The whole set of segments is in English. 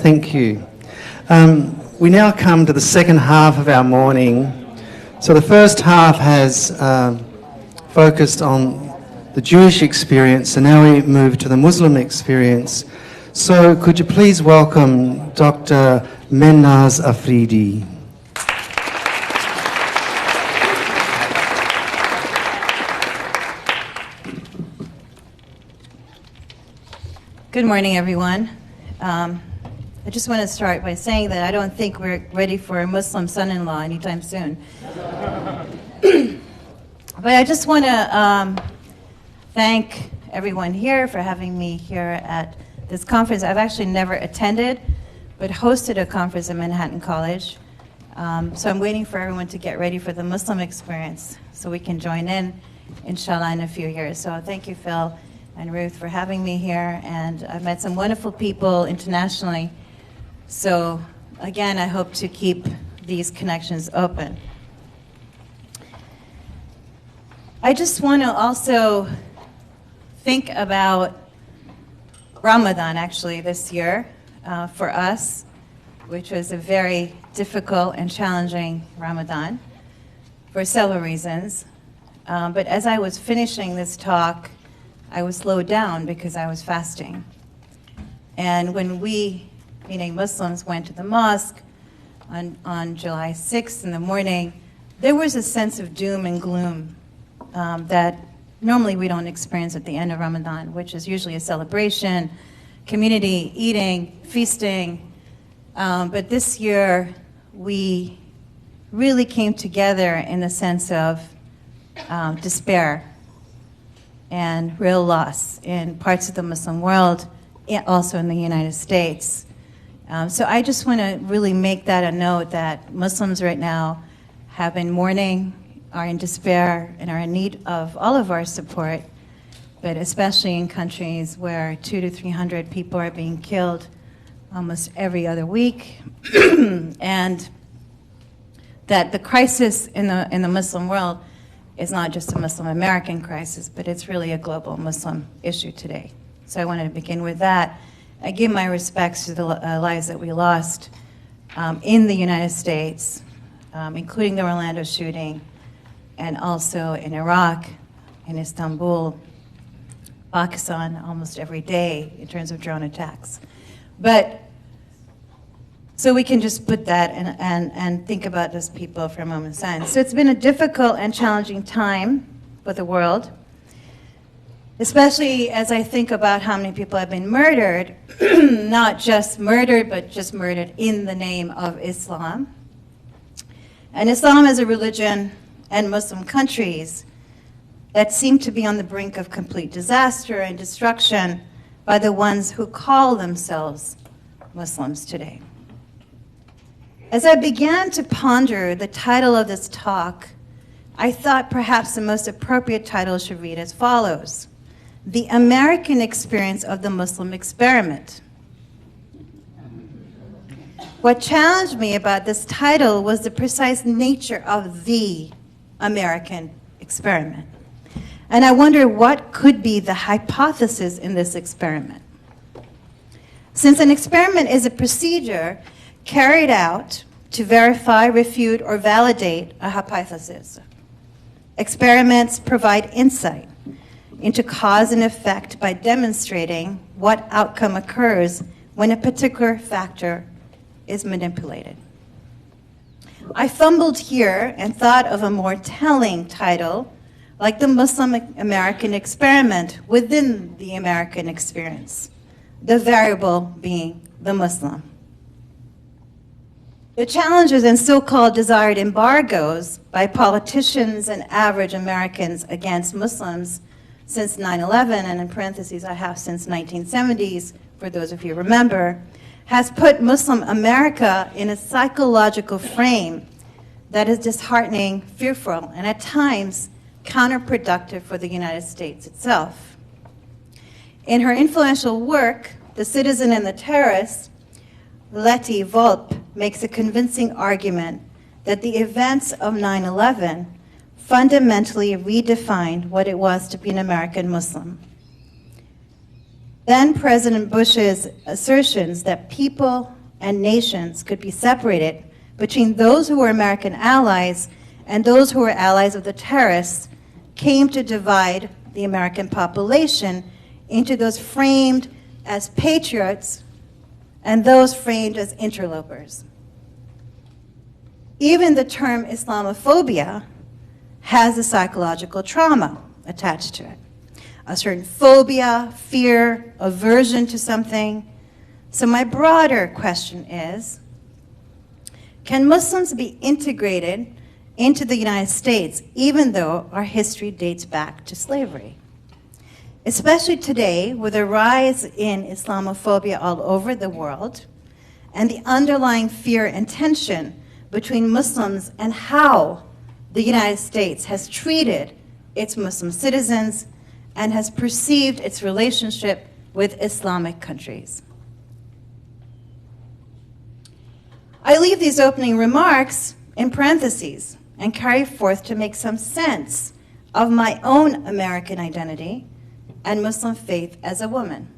Thank you. We now come to the second half of our morning. So the first half has focused on the Jewish experience, and now we move to the Muslim experience. So could you please welcome Dr. Mehnaz Afridi. Good morning, everyone. I just want to start by saying that I don't think we're ready for a Muslim son-in-law anytime soon. But I just want to thank everyone here for having me here at this conference. I've actually never attended, but hosted a conference at Manhattan College. So I'm waiting for everyone to get ready for the Muslim experience so we can join in, inshallah, in a few years. So thank you, Phil and Ruth, for having me here, and I've met some wonderful people internationally. So again, I hope to keep these connections open. I just want to also think about Ramadan, actually, this year for us, which was a very difficult and challenging Ramadan for several reasons. But as I was finishing this talk, I was slowed down because I was fasting. And when we, meaning Muslims, went to the mosque on July 6th in the morning, there was a sense of doom and gloom that normally we don't experience at the end of Ramadan, which is usually a celebration, community, eating, feasting. But this year, we really came together in the sense of despair and real loss in parts of the Muslim world, and also in the United States. So I just want to really make that a note that Muslims right now have been mourning, are in despair, and are in need of all of our support, but especially in countries where 200 to 300 people are being killed almost every other week, and that the crisis in the Muslim world is not just a Muslim American crisis, but it's really a global Muslim issue today. So I wanted to begin with that. I give my respects to the lives that we lost in the United States, including the Orlando shooting, and also in Iraq, in Istanbul, Pakistan, almost every day in terms of drone attacks. But so we can just put that and think about those people for a moment's silence. So it's been a difficult and challenging time for the world, especially as I think about how many people have been murdered, not just murdered, but just murdered in the name of Islam. And Islam is a religion, and Muslim countries that seem to be on the brink of complete disaster and destruction by the ones who call themselves Muslims today. As I began to ponder the title of this talk, I thought perhaps the most appropriate title should read as follows: The American Experience of the Muslim Experiment. What challenged me about this title was the precise nature of the American experiment. And I wonder what could be the hypothesis in this experiment. Since an experiment is a procedure carried out to verify, refute, or validate a hypothesis, experiments provide insight into cause and effect by demonstrating what outcome occurs when a particular factor is manipulated. I fumbled here and thought of a more telling title, like the Muslim American experiment within the American experience, the variable being the Muslim. The challenges and so-called desired embargoes by politicians and average Americans against Muslims since 9/11, and in parentheses I have since 1970s, for those of you who remember, has put Muslim America in a psychological frame that is disheartening, fearful, and at times counterproductive for the United States itself. In her influential work, The Citizen and the Terrorist, Letty Volpe makes a convincing argument that the events of 9/11 fundamentally redefined what it was to be an American Muslim. Then President Bush's assertions that people and nations could be separated between those who were American allies and those who were allies of the terrorists came to divide the American population into those framed as patriots and those framed as interlopers. Even the term Islamophobia has a psychological trauma attached to it. A certain phobia, fear, aversion to something. So my broader question is, can Muslims be integrated into the United States even though our history dates back to slavery? Especially today, with a rise in Islamophobia all over the world and the underlying fear and tension between Muslims and how the United States has treated its Muslim citizens and has perceived its relationship with Islamic countries. I leave these opening remarks in parentheses and carry forth to make some sense of my own American identity and Muslim faith as a woman.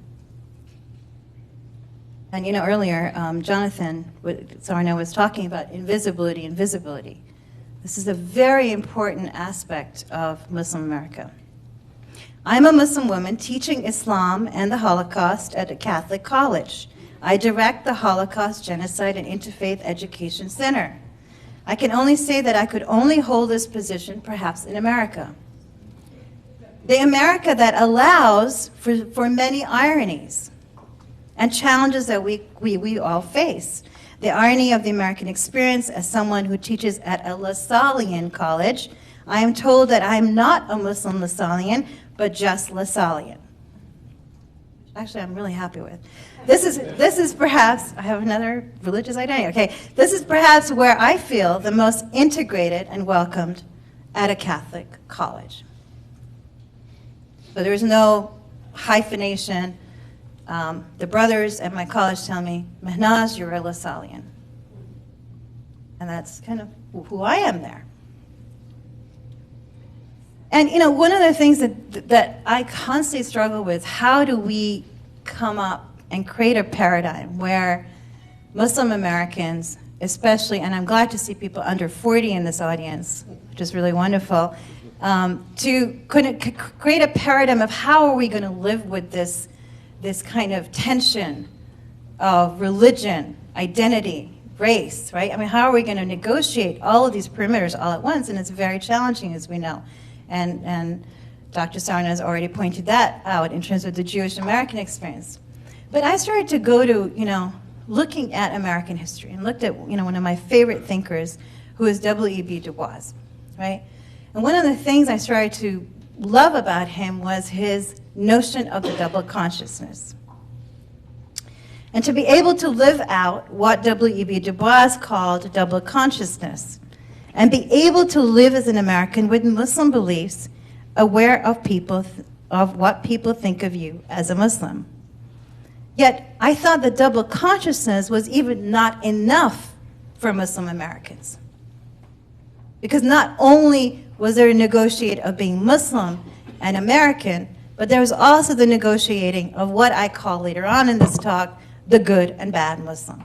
And you know, earlier, Jonathan Sarna was talking about invisibility and visibility. This is a very important aspect of Muslim America. I'm a Muslim woman teaching Islam and the Holocaust at a Catholic college. I direct the Holocaust, Genocide, and Interfaith Education Center. I can only say that I could only hold this position perhaps in America. The America that allows for many ironies and challenges that we all face. The irony of the American experience as someone who teaches at a Lassallian college, I am told that I am not a Muslim Lassallian, but just Lassallian. Actually, I'm really happy with. This is perhaps, I have another religious identity, okay. This is perhaps where I feel the most integrated and welcomed at a Catholic college. So there's no hyphenation. The brothers at my college tell me, Mehnaz, you're a Lassallian. And that's kind of who I am there. And you know, one of the things that I constantly struggle with, how do we come up and create a paradigm where Muslim Americans, especially, and I'm glad to see people under 40 in this audience, which is really wonderful, to create a paradigm of how are we going to live with this kind of tension of religion, identity, race, right? I mean, how are we going to negotiate all of these perimeters all at once? And it's very challenging, as we know. And Dr. Sarna has already pointed that out in terms of the Jewish American experience. But I started to go to, you know, looking at American history and looked at, you know, one of my favorite thinkers, who is W.E.B. Du Bois, right? And one of the things I started to love about him was his notion of the double consciousness. And to be able to live out what W.E.B. Du Bois called double consciousness, and be able to live as an American with Muslim beliefs, aware of what people think of you as a Muslim. Yet, I thought the double consciousness was even not enough for Muslim Americans. Because not only was there a negotiate of being Muslim and American, but there was also the negotiating of what I call later on in this talk, the good and bad Muslim.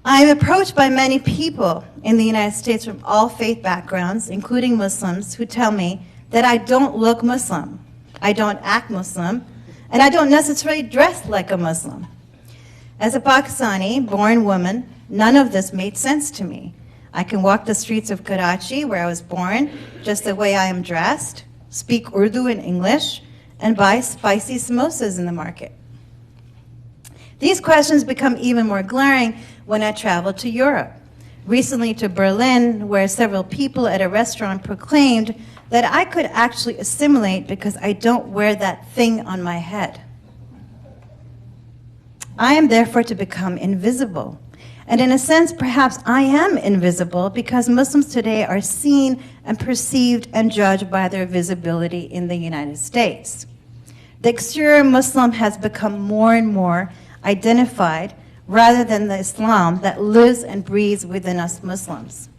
I am approached by many people in the United States from all faith backgrounds, including Muslims, who tell me that I don't look Muslim, I don't act Muslim, and I don't necessarily dress like a Muslim. As a Pakistani-born woman, none of this made sense to me. I can walk the streets of Karachi, where I was born, just the way I am dressed, speak Urdu and English, and buy spicy samosas in the market. These questions become even more glaring when I travel to Europe. Recently to Berlin, where several people at a restaurant proclaimed that I could actually assimilate because I don't wear that thing on my head. I am therefore to become invisible. And in a sense, perhaps I am invisible because Muslims today are seen and perceived and judged by their visibility in the United States. The exterior Muslim has become more and more identified rather than the Islam that lives and breathes within us Muslims.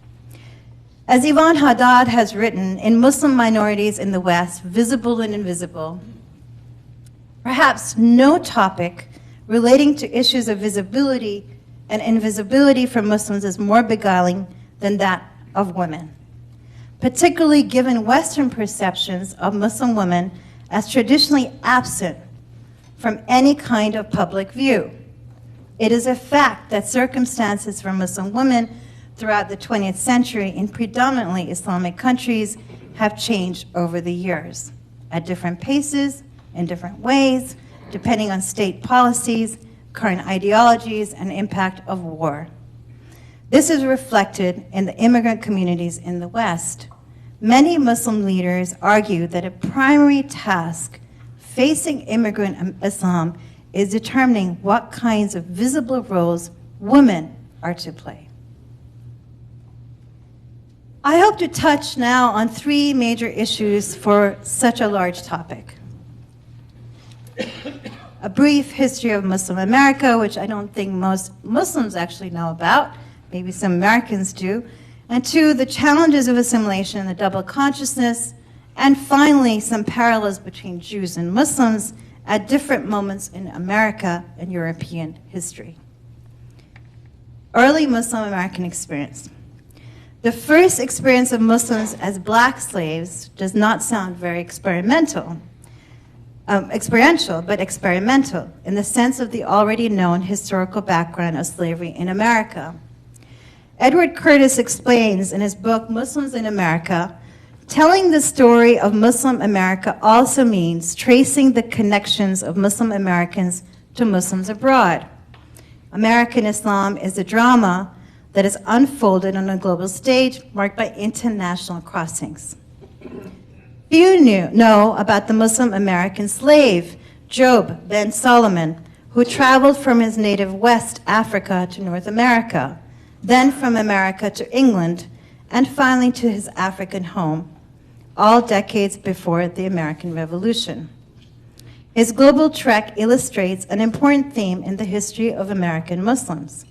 As Yvonne Haddad has written in Muslim Minorities in the West, Visible and Invisible, perhaps no topic relating to issues of visibility and invisibility for Muslims is more beguiling than that of women, particularly given Western perceptions of Muslim women as traditionally absent from any kind of public view. It is a fact that circumstances for Muslim women throughout the 20th century in predominantly Islamic countries have changed over the years, at different paces, in different ways, depending on state policies, current ideologies, and impact of war. This is reflected in the immigrant communities in the West. Many Muslim leaders argue that a primary task facing immigrant Islam is determining what kinds of visible roles women are to play. I hope to touch now on three major issues for such a large topic. A brief history of Muslim America, which I don't think most Muslims actually know about, maybe some Americans do, and two, the challenges of assimilation and the double consciousness, and finally, some parallels between Jews and Muslims at different moments in America and European history. Early Muslim American experience. The first experience of Muslims as black slaves does not sound very experiential, but experimental in the sense of the already known historical background of slavery in America. Edward Curtis explains in his book, Muslims in America, telling the story of Muslim America also means tracing the connections of Muslim Americans to Muslims abroad. American Islam is a drama that is unfolded on a global stage marked by international crossings. Few know about the Muslim American slave, Job ben Solomon, who traveled from his native West Africa to North America, then from America to England, and finally to his African home, all decades before the American Revolution. His global trek illustrates an important theme in the history of American Muslims.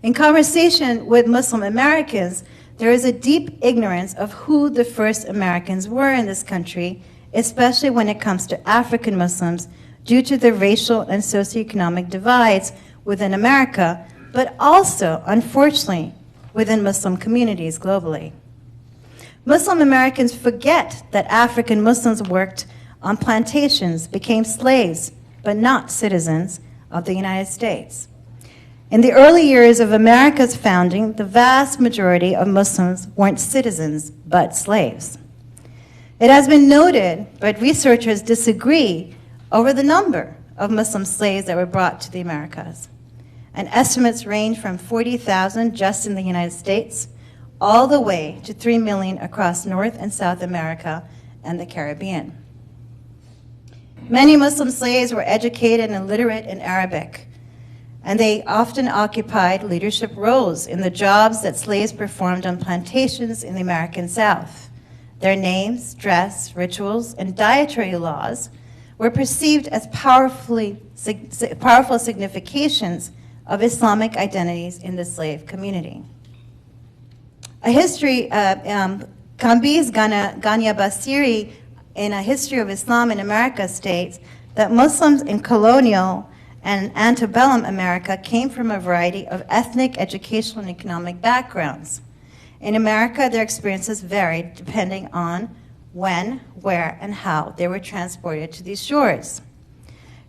In conversation with Muslim Americans, there is a deep ignorance of who the first Americans were in this country, especially when it comes to African Muslims, due to the racial and socioeconomic divides within America, but also, unfortunately, within Muslim communities globally. Muslim Americans forget that African Muslims worked on plantations, became slaves, but not citizens of the United States. In the early years of America's founding, the vast majority of Muslims weren't citizens, but slaves. It has been noted, but researchers disagree over the number of Muslim slaves that were brought to the Americas. And estimates range from 40,000 just in the United States, all the way to 3 million across North and South America and the Caribbean. Many Muslim slaves were educated and literate in Arabic, and they often occupied leadership roles in the jobs that slaves performed on plantations in the American South. Their names, dress, rituals, and dietary laws were perceived as powerful significations of Islamic identities in the slave community. A history, Kambiz Gania Basiri, in A History of Islam in America, states that Muslims in colonial and antebellum America came from a variety of ethnic, educational, and economic backgrounds. In America, their experiences varied depending on when, where, and how they were transported to these shores.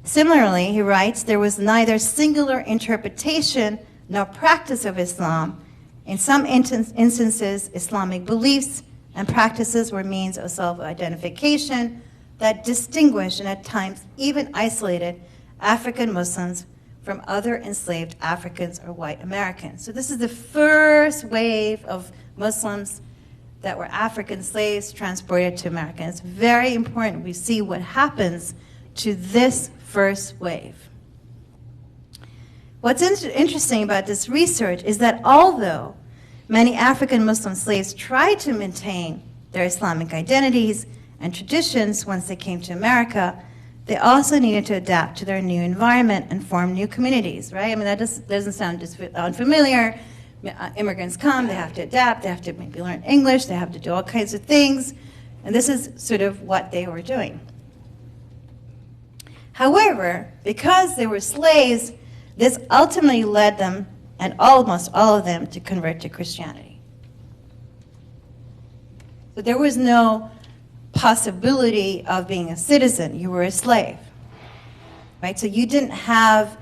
Similarly, he writes, there was neither singular interpretation nor practice of Islam. In some instances, Islamic beliefs and practices were means of self-identification that distinguished and at times even isolated African Muslims from other enslaved Africans or white Americans. So this is the first wave of Muslims that were African slaves transported to America. And it's very important we see what happens to this first wave. What's interesting about this research is that although many African Muslim slaves tried to maintain their Islamic identities and traditions once they came to America, they also needed to adapt to their new environment and form new communities, right? I mean, that doesn't sound just unfamiliar. immigrants come, they have to adapt, they have to maybe learn English, they have to do all kinds of things, and this is sort of what they were doing. However, because they were slaves, this ultimately led them, and almost all of them, to convert to Christianity. So there was no possibility of being a citizen. You were a slave, right? So you didn't have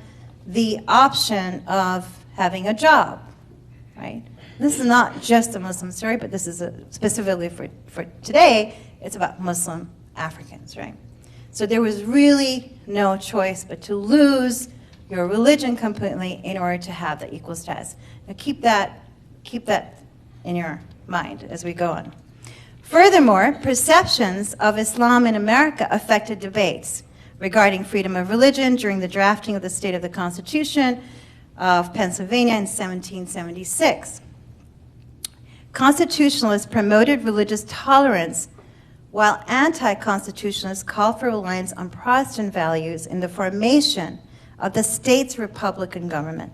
the option of having a job, right? This is not just a Muslim story, but this is specifically for today. It's about Muslim Africans, right? So there was really no choice but to lose your religion completely in order to have the equal status. Now keep that in your mind as we go on. Furthermore, perceptions of Islam in America affected debates regarding freedom of religion during the drafting of the State of the Constitution of Pennsylvania in 1776. Constitutionalists promoted religious tolerance, while anti-constitutionalists called for reliance on Protestant values in the formation of the state's Republican government.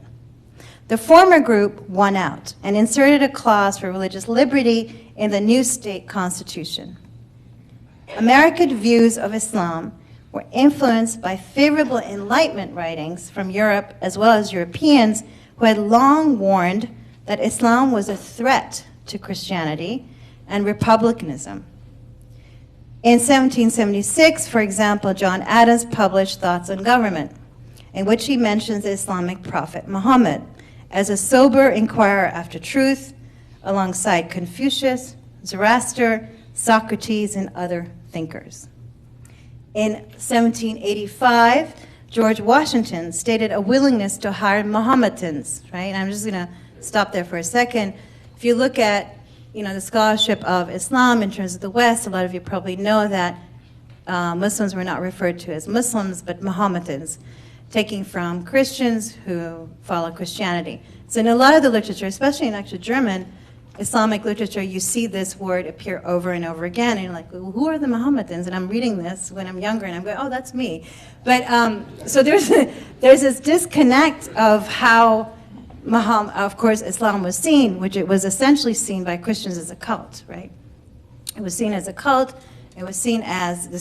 The former group won out and inserted a clause for religious liberty in the new state constitution. American views of Islam were influenced by favorable Enlightenment writings from Europe, as well as Europeans who had long warned that Islam was a threat to Christianity and republicanism. In 1776, for example, John Adams published Thoughts on Government, in which he mentions the Islamic prophet Muhammad as a sober inquirer after truth, alongside Confucius, Zoroaster, Socrates, and other thinkers. In 1785, George Washington stated a willingness to hire Mohammedans, right? And I'm just going to stop there for a second. If you look at, the scholarship of Islam in terms of the West, a lot of you probably know that Muslims were not referred to as Muslims, but Mohammedans, taking from Christians who follow Christianity. So in a lot of the literature, especially in actually German Islamic literature, you see this word appear over and over again, and you're like, well, who are the Mohammedans? And I'm reading this when I'm younger, and I'm going, oh, that's me. But so there's this disconnect of how Muhammad, of course, Islam was seen, which it was essentially seen by Christians as a cult, right? It was seen as a cult. It was seen as in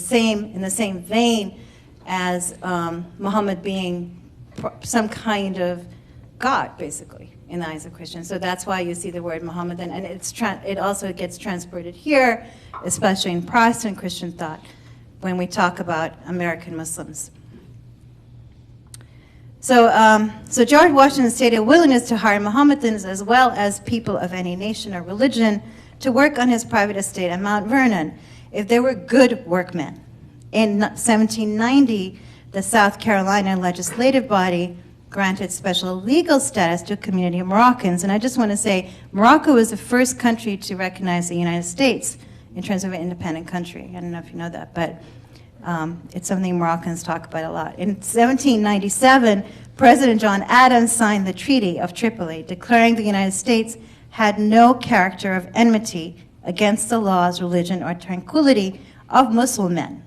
the same vein as Muhammad being some kind of God, basically, in the eyes of Christians. So that's why you see the word Mohammedan, and it also gets transported here, especially in Protestant Christian thought, when we talk about American Muslims. So George Washington stated a willingness to hire Mohammedans as well as people of any nation or religion to work on his private estate at Mount Vernon, if they were good workmen. In 1790, the South Carolina legislative body granted special legal status to a community of Moroccans. And I just want to say, Morocco was the first country to recognize the United States in terms of an independent country. I don't know if you know that, but it's something Moroccans talk about a lot. In 1797, President John Adams signed the Treaty of Tripoli, declaring the United States had no character of enmity against the laws, religion, or tranquility of Muslim men.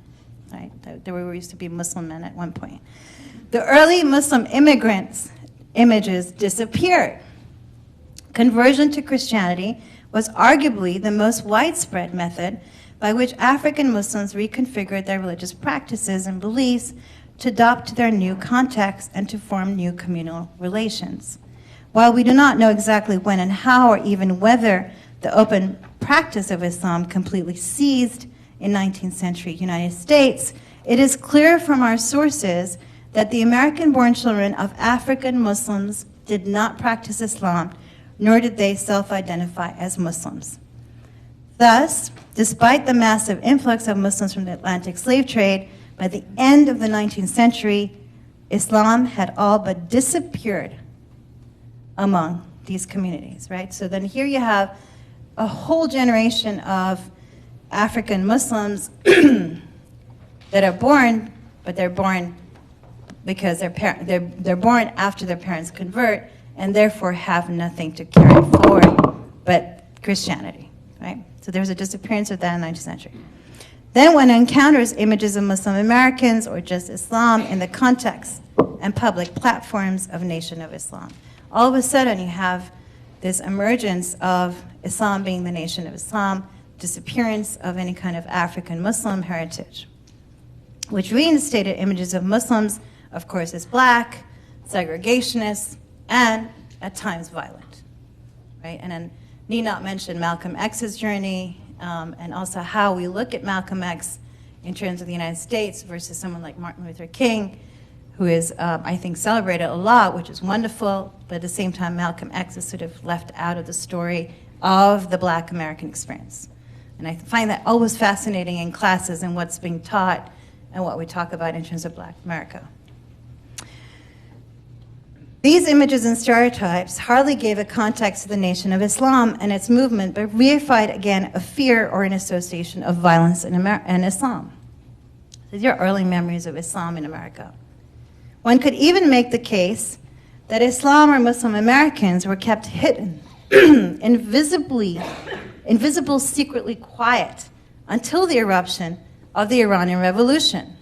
Right? There used to be Muslim men at one point. The early Muslim immigrants' images disappeared. Conversion to Christianity was arguably the most widespread method by which African Muslims reconfigured their religious practices and beliefs to adopt their new context and to form new communal relations. While we do not know exactly when and how, or even whether the open practice of Islam completely ceased in 19th century United States, it is clear from our sources that the American-born children of African Muslims did not practice Islam, nor did they self-identify as Muslims. Thus, despite the massive influx of Muslims from the Atlantic slave trade, by the end of the 19th century, Islam had all but disappeared among these communities, right? So then here you have a whole generation of African Muslims that are born, but they're born because they're born after their parents convert, and therefore have nothing to carry forward but Christianity, right? So there's a disappearance of that in the 19th century. Then one encounters images of Muslim Americans or just Islam in the context and public platforms of Nation of Islam. All of a sudden you have this emergence of Islam being the nation of Islam, disappearance of any kind of African Muslim heritage, which reinstated images of Muslims, of course, as black, segregationists, and at times violent, right? And then need not mention Malcolm X's journey, and also how we look at Malcolm X in terms of the United States versus someone like Martin Luther King, who is, I think, celebrated a lot, which is wonderful, but at the same time, Malcolm X is sort of left out of the story of the Black American experience. And I find that always fascinating in classes and what's being taught and what we talk about in terms of Black America. These images and stereotypes hardly gave a context to the Nation of Islam and its movement, but reified again a fear or an association of violence in Islam. These are early memories of Islam in America. One could even make the case that Islam or Muslim Americans were kept hidden, invisible, secretly quiet, until the eruption of the Iranian Revolution.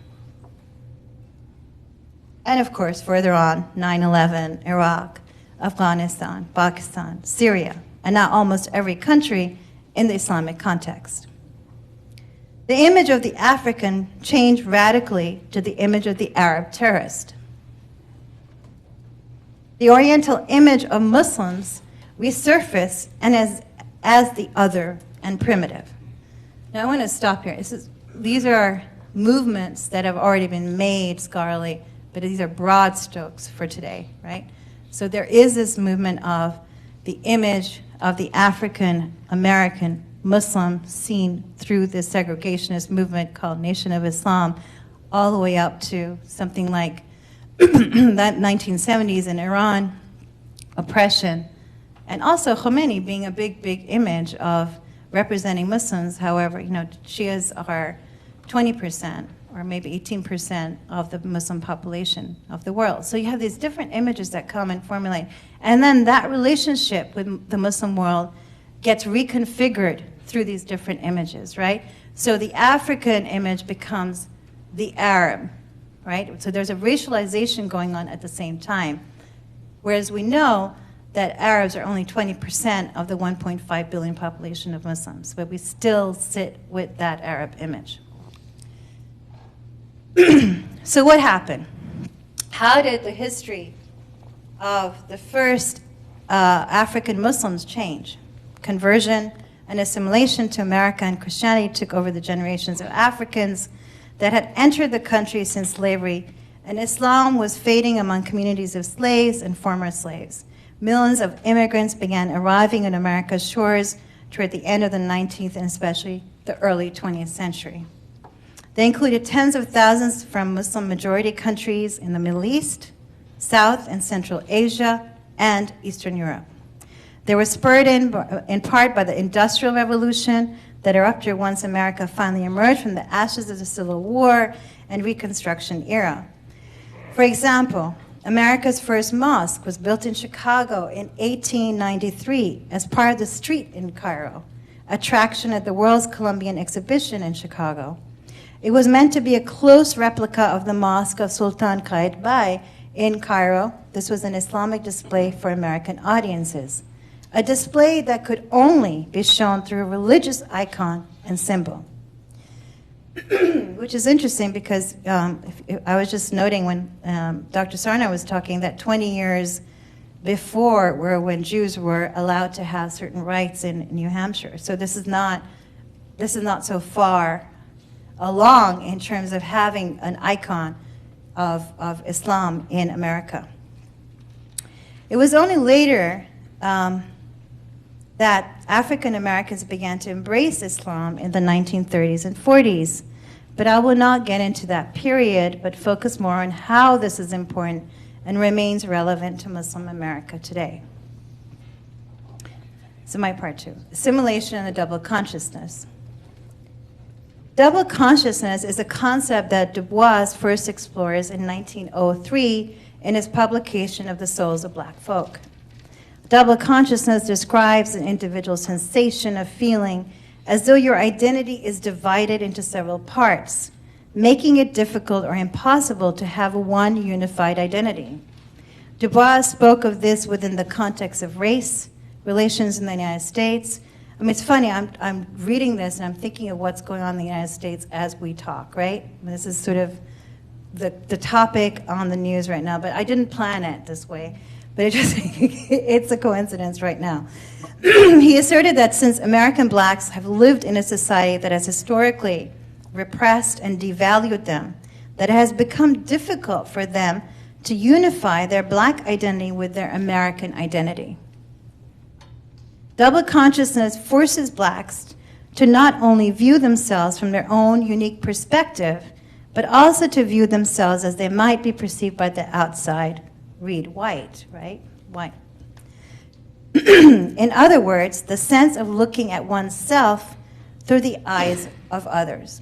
And of course, further on, 9/11, Iraq, Afghanistan, Pakistan, Syria, and now almost every country in the Islamic context. The image of the African changed radically to the image of the Arab terrorist. The Oriental image of Muslims resurfaced and as the other and primitive. Now I want to stop here. These are movements that have already been made scholarly, but these are broad strokes for today, right? So there is this movement of the image of the African American Muslim seen through this segregationist movement called Nation of Islam, all the way up to something like that 1970s in Iran, oppression, and also Khomeini being a big, big image of representing Muslims. However, Shias are 20% or maybe 18% of the Muslim population of the world. So you have these different images that come and formulate. And then that relationship with the Muslim world gets reconfigured through these different images, right? So the African image becomes the Arab, right? So there's a racialization going on at the same time. Whereas we know that Arabs are only 20% of the 1.5 billion population of Muslims, but we still sit with that Arab image. So what happened? How did the history of the first African Muslims change? Conversion and assimilation to America and Christianity took over the generations of Africans that had entered the country since slavery, and Islam was fading among communities of slaves and former slaves. Millions of immigrants began arriving on America's shores toward the end of the 19th and especially the early 20th century. They included tens of thousands from Muslim-majority countries in the Middle East, South and Central Asia, and Eastern Europe. They were spurred in part by the Industrial Revolution that erupted once America finally emerged from the ashes of the Civil War and Reconstruction era. For example, America's first mosque was built in Chicago in 1893 as part of the street in Cairo, attraction at the World's Columbian Exhibition in Chicago. It was meant to be a close replica of the Mosque of Sultan Qaitbay in Cairo. This was an Islamic display for American audiences, a display that could only be shown through a religious icon and symbol. Which is interesting because I was just noting when Dr. Sarna was talking that 20 years before were when Jews were allowed to have certain rights in New Hampshire. So this is not so far along in terms of having an icon of Islam in America. It was only later that African Americans began to embrace Islam in the 1930s and 40s. But I will not get into that period, but focus more on how this is important and remains relevant to Muslim America today. So my part two, assimilation and the double consciousness. Double consciousness is a concept that Du Bois first explores in 1903 in his publication of The Souls of Black Folk. Double consciousness describes an individual's sensation of feeling as though your identity is divided into several parts, making it difficult or impossible to have one unified identity. Du Bois spoke of this within the context of race, relations in the United States. I mean, it's funny, I'm reading this and I'm thinking of what's going on in the United States as we talk, right? I mean, this is sort of the topic on the news right now, but I didn't plan it this way. But it just, it's a coincidence right now. He asserted that since American blacks have lived in a society that has historically repressed and devalued them, that it has become difficult for them to unify their black identity with their American identity. Double consciousness forces blacks to not only view themselves from their own unique perspective, but also to view themselves as they might be perceived by the outside. Read white, right? White. In other words, the sense of looking at oneself through the eyes of others.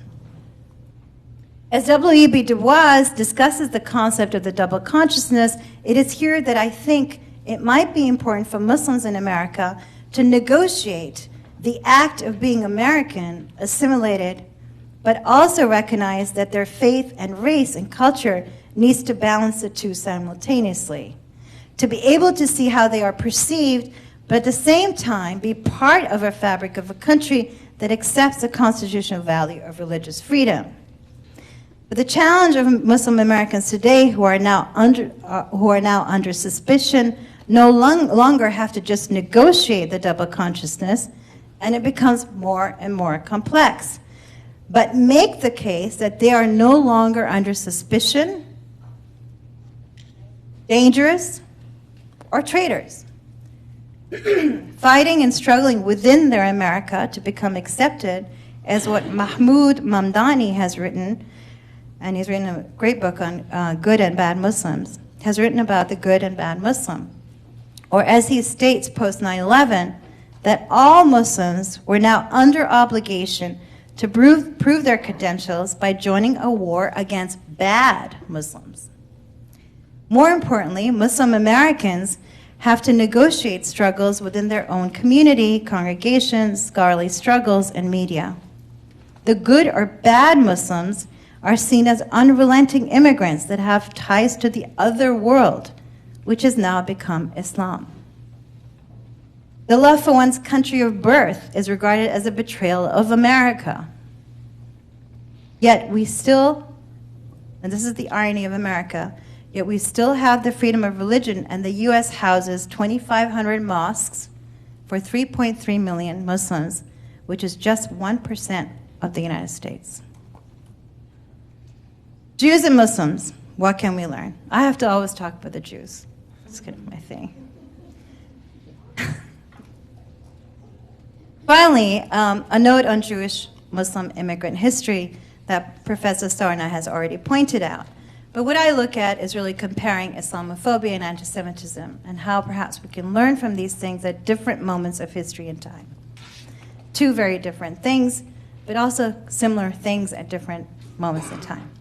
As W.E.B. Du Bois discusses the concept of the double consciousness, it is here that I think it might be important for Muslims in America to negotiate the act of being American, assimilated, but also recognize that their faith and race and culture needs to balance the two simultaneously. To be able to see how they are perceived, but at the same time be part of a fabric of a country that accepts the constitutional value of religious freedom. But the challenge of Muslim Americans today who are now under suspicion no longer have to just negotiate the double consciousness, and it becomes more and more complex. But make the case that they are no longer under suspicion, dangerous, or traitors. Fighting and struggling within their America to become accepted as what Mahmoud Mamdani has written, and he's written a great book on good and bad Muslims, has written about the good and bad Muslim. Or as he states post 9/11, that all Muslims were now under obligation to prove their credentials by joining a war against bad Muslims. More importantly, Muslim Americans have to negotiate struggles within their own community, congregations, scholarly struggles, and media. The good or bad Muslims are seen as unrelenting immigrants that have ties to the other world, which has now become Islam. The love for one's country of birth is regarded as a betrayal of America. Yet we still, and this is the irony of America, yet we still have the freedom of religion, and the U.S. houses 2,500 mosques for 3.3 million Muslims, which is just 1% of the United States. Jews and Muslims, what can we learn? I have to always talk about the Jews. That's kind of my thing. Finally, a note on Jewish-Muslim immigrant history that Professor Sarna has already pointed out. But what I look at is really comparing Islamophobia and anti-Semitism and how perhaps we can learn from these things at different moments of history and time. Two very different things, but also similar things at different moments in time.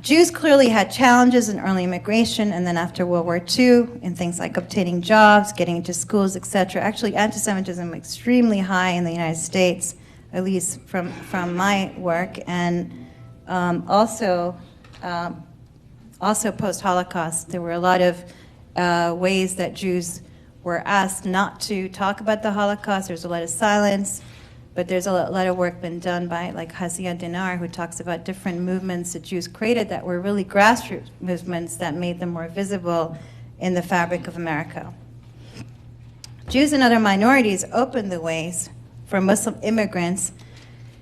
Jews clearly had challenges in early immigration and then after World War II in things like obtaining jobs, getting into schools, etc. Actually, anti-Semitism was extremely high in the United States, at least from my work, and also post-Holocaust. There were a lot of ways that Jews were asked not to talk about the Holocaust. There was a lot of silence. But there's a lot of work been done by like Hasia Dinar, who talks about different movements that Jews created that were really grassroots movements that made them more visible in the fabric of America. Jews and other minorities opened the ways for Muslim immigrants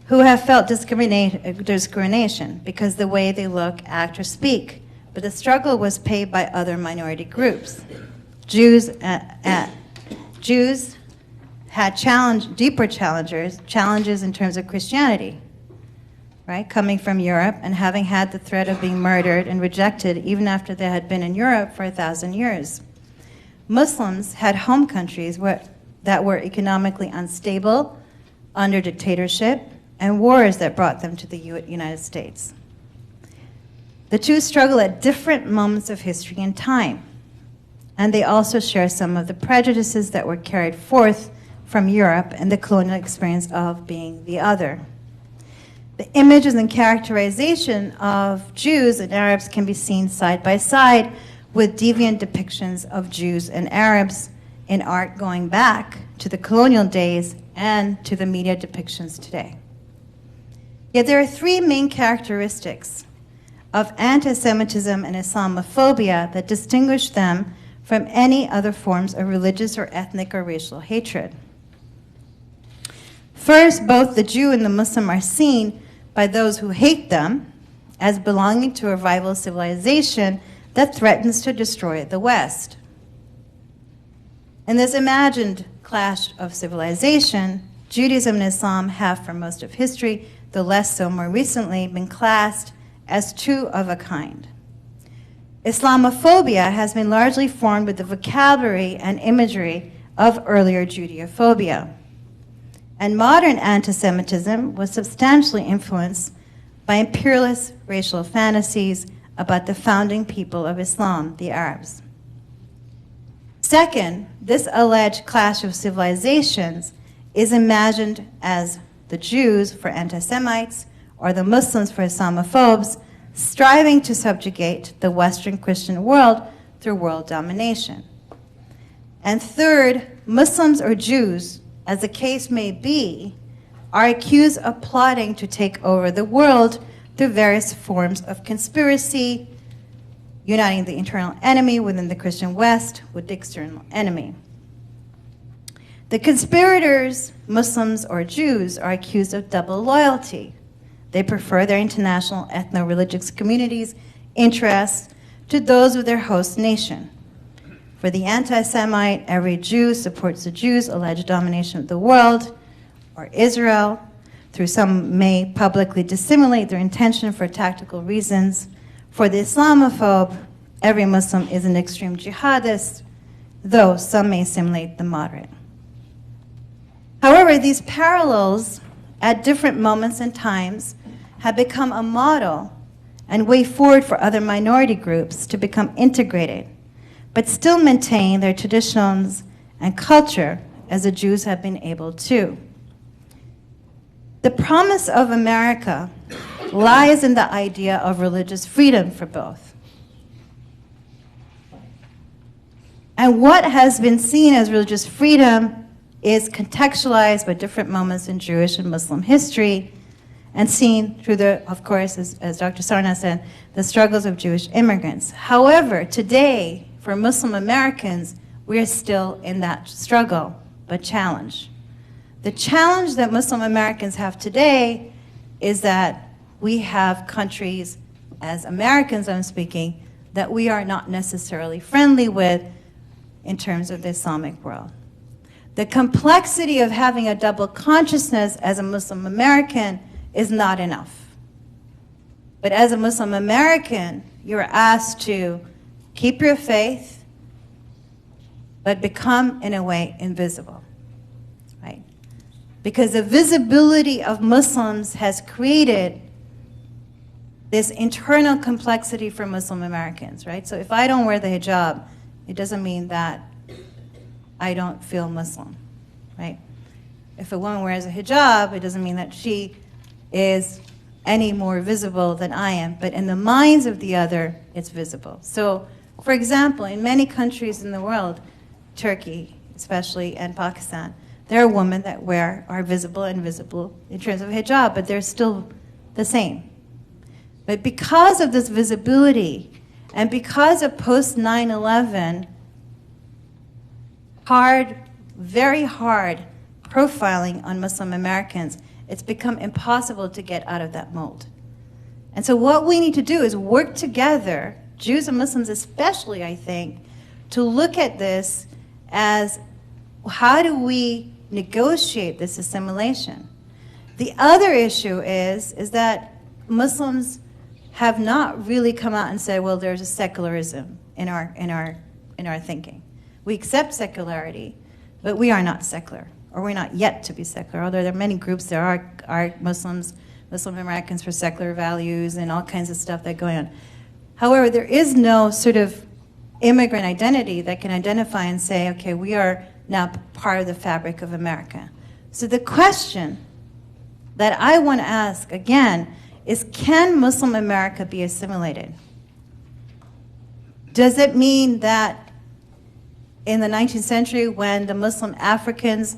who have felt discrimination because the way they look, act, or speak. But the struggle was paid by other minority groups. Jews had deeper challenges in terms of Christianity, right? Coming from Europe and having had the threat of being murdered and rejected even after they had been in Europe for 1,000 years. Muslims had home countries that were economically unstable, under dictatorship, and wars that brought them to the United States. The two struggle at different moments of history and time, and they also share some of the prejudices that were carried forth from Europe and the colonial experience of being the other. The images and characterization of Jews and Arabs can be seen side by side with deviant depictions of Jews and Arabs in art going back to the colonial days and to the media depictions today. Yet there are three main characteristics of anti-Semitism and Islamophobia that distinguish them from any other forms of religious or ethnic or racial hatred. First, both the Jew and the Muslim are seen by those who hate them as belonging to a rival civilization that threatens to destroy the West. In this imagined clash of civilization, Judaism and Islam have, for most of history, though less so more recently, been classed as two of a kind. Islamophobia has been largely formed with the vocabulary and imagery of earlier Judeophobia. And modern anti-Semitism was substantially influenced by imperialist racial fantasies about the founding people of Islam, the Arabs. Second, this alleged clash of civilizations is imagined as the Jews for anti-Semites or the Muslims for Islamophobes striving to subjugate the Western Christian world through world domination. And third, Muslims or Jews, as the case may be, are accused of plotting to take over the world through various forms of conspiracy, uniting the internal enemy within the Christian West with the external enemy. The conspirators, Muslims or Jews, are accused of double loyalty. They prefer their international ethno-religious communities' interests to those of their host nation. For the anti-Semite, every Jew supports the Jews' alleged domination of the world, or Israel, through some may publicly dissimulate their intention for tactical reasons. For the Islamophobe, every Muslim is an extreme jihadist, though some may simulate the moderate. However, these parallels at different moments and times have become a model and way forward for other minority groups to become integrated, but still maintain their traditions and culture as the Jews have been able to. The promise of America lies in the idea of religious freedom for both. And what has been seen as religious freedom is contextualized by different moments in Jewish and Muslim history and seen through the, of course, as Dr. Sarna said, the struggles of Jewish immigrants. However, today, for Muslim Americans, we are still in that struggle, but challenge. The challenge that Muslim Americans have today is that we have countries, as Americans I'm speaking, that we are not necessarily friendly with in terms of the Islamic world. The complexity of having a double consciousness as a Muslim American is not enough. But as a Muslim American, you're asked to keep your faith, but become, in a way, invisible, right? Because the visibility of Muslims has created this internal complexity for Muslim Americans, right? So if I don't wear the hijab, it doesn't mean that I don't feel Muslim, right? If a woman wears a hijab, it doesn't mean that she is any more visible than I am, but in the minds of the other, it's visible. So, for example, in many countries in the world, Turkey especially, and Pakistan, there are women that are visible and invisible in terms of hijab, but they're still the same. But because of this visibility, and because of post 9/11, very hard profiling on Muslim Americans, it's become impossible to get out of that mold. And so what we need to do is work together, Jews and Muslims especially, I think, to look at this as how do we negotiate this assimilation? The other issue is that Muslims have not really come out and said, well, there's a secularism in our thinking. We accept secularity, but we are not secular, or we're not yet to be secular. Although there are many groups, there are Muslim Americans for secular values and all kinds of stuff that go on. However, there is no sort of immigrant identity that can identify and say, okay, we are now part of the fabric of America. So the question that I want to ask again is, can Muslim America be assimilated? Does it mean that in the 19th century, when the Muslim Africans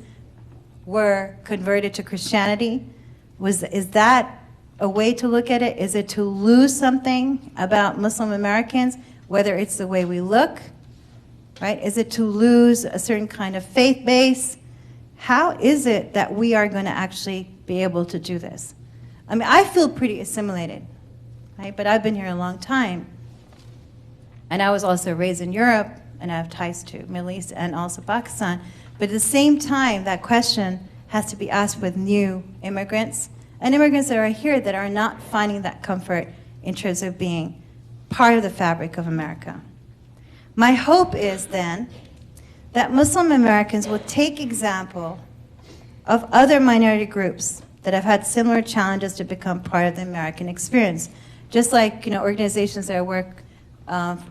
were converted to Christianity, is that a way to look at it? Is it to lose something about Muslim Americans, whether it's the way we look, right? Is it to lose a certain kind of faith base? How is it that we are going to actually be able to do this? I mean, I feel pretty assimilated, right? But I've been here a long time. And I was also raised in Europe, and I have ties to Middle East and also Pakistan. But at the same time, that question has to be asked with new immigrants, and immigrants that are here that are not finding that comfort in terms of being part of the fabric of America. My hope is then that Muslim Americans will take example of other minority groups that have had similar challenges to become part of the American experience. Just like organizations that I work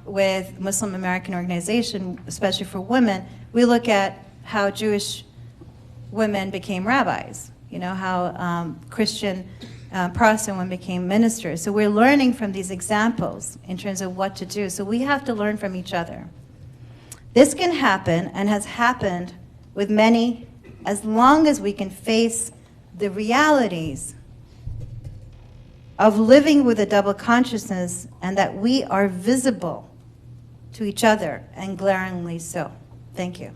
with, Muslim American organization, especially for women, we look at how Jewish women became rabbis, how Christian Protestant women became ministers. So we're learning from these examples in terms of what to do. So we have to learn from each other. This can happen and has happened with many as long as we can face the realities of living with a double consciousness and that we are visible to each other, and glaringly so. Thank you.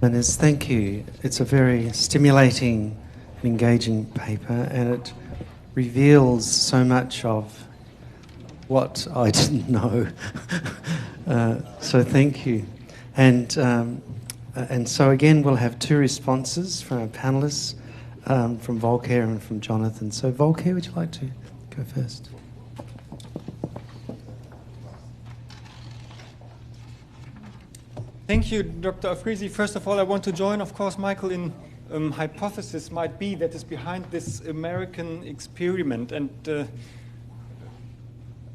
Mehnaz, thank you. It's a very stimulating and engaging paper, and it reveals so much of what I didn't know. So thank you. And so again, we'll have two responses from our panellists, from Volker and from Jonathan. So Volker, would you like to go first? Thank you, Dr. Afridi. First of all, I want to join, of course, Michael, in hypothesis might be that is behind this American experiment, and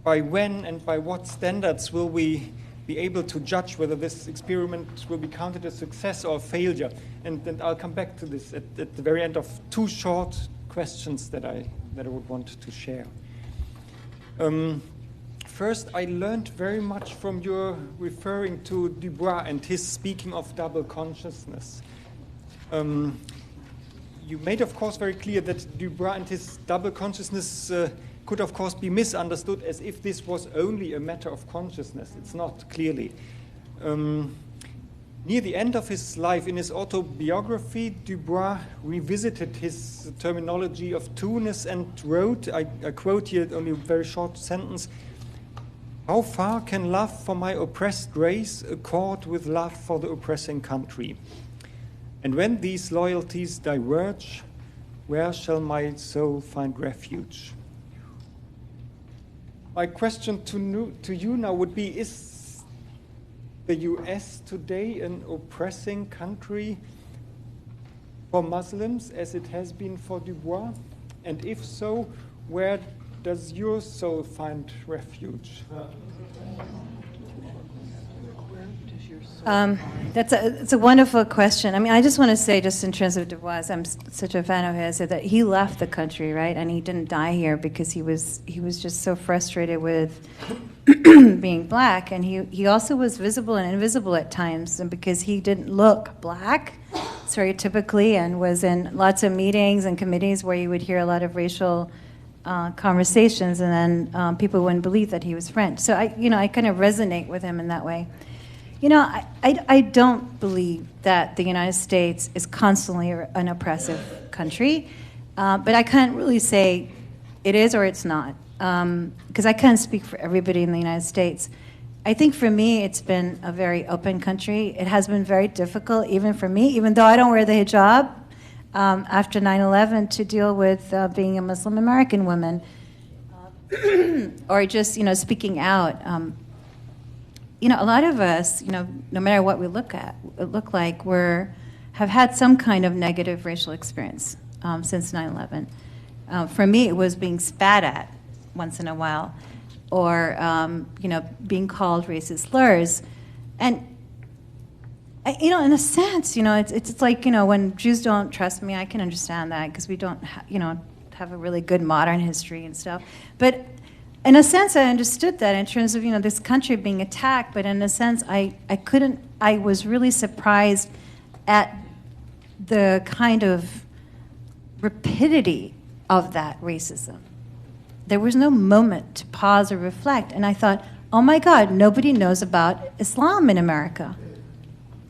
by when and by what standards will we be able to judge whether this experiment will be counted as success or failure? And I'll come back to this at the very end of two short questions that I would want to share. First, I learned very much from your referring to Dubois and his speaking of double consciousness. You made, of course, very clear that Dubois and his double consciousness could, of course, be misunderstood as if this was only a matter of consciousness. It's not, clearly. Near the end of his life, in his autobiography, Dubois revisited his terminology of two-ness and wrote, I quote here only a very short sentence, "How far can love for my oppressed race accord with love for the oppressing country? And when these loyalties diverge, where shall my soul find refuge?" My question to you now would be, is the US today an oppressing country for Muslims as it has been for Dubois? And if so, where does your soul find refuge? It's a wonderful question. I mean, I just want to say, just in terms of Dubois, I'm such a fan of his, that he left the country, right? And he didn't die here because he was just so frustrated with being black. And he also was visible and invisible at times, and because he didn't look black stereotypically, and was in lots of meetings and committees where you would hear a lot of racial conversations, and then people wouldn't believe that he was French. So I kind of resonate with him in that way. I don't believe that the United States is constantly an oppressive country, but I can't really say it is or it's not, because I can't speak for everybody in the United States. I think for me, it's been a very open country. It has been very difficult, even for me, even though I don't wear the hijab, after 9/11, to deal with being a Muslim American woman, or just, speaking out. A lot of us, no matter what we look like, have had some kind of negative racial experience since 9/11. For me, it was being spat at once in a while, or being called racist slurs. And In a sense, it's like, when Jews don't trust me, I can understand that because we don't, have a really good modern history and stuff. But in a sense, I understood that in terms of, this country being attacked. But in a sense, I was really surprised at the kind of rapidity of that racism. There was no moment to pause or reflect. And I thought, oh my God, nobody knows about Islam in America,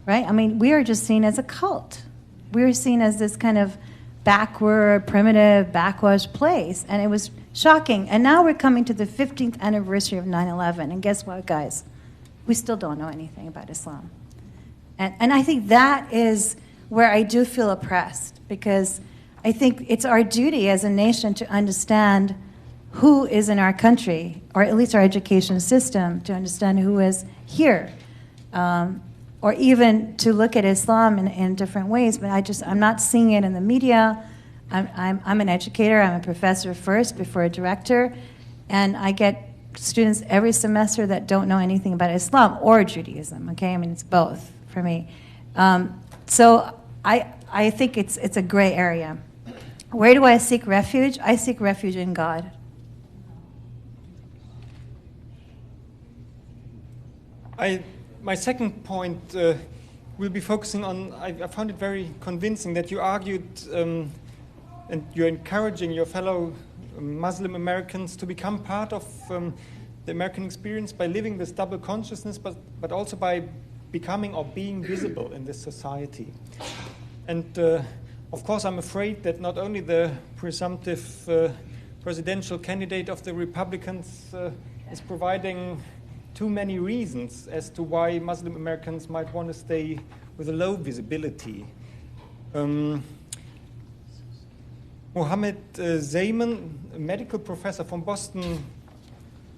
right? I mean, we are just seen as a cult. We're seen as this kind of backward, primitive, backwash place. And it was shocking. And now we're coming to the 15th anniversary of 9/11. And guess what, guys? We still don't know anything about Islam. And I think that is where I do feel oppressed, because I think it's our duty as a nation to understand who is in our country, or at least our education system, to understand who is here, or even to look at Islam in different ways. But I'm not seeing it in the media. I'm an educator. I'm a professor first before a director, and I get students every semester that don't know anything about Islam or Judaism. Okay, I mean, it's both for me. So I think it's a gray area. Where do I seek refuge? I seek refuge in God. My second point will be focusing on, I found it very convincing that you argued and you're encouraging your fellow Muslim Americans to become part of the American experience by living this double consciousness, but also by becoming or being visible in this society. And of course, I'm afraid that not only the presumptive presidential candidate of the Republicans is providing too many reasons as to why Muslim Americans might want to stay with a low visibility. Mohammed Zayman, a medical professor from Boston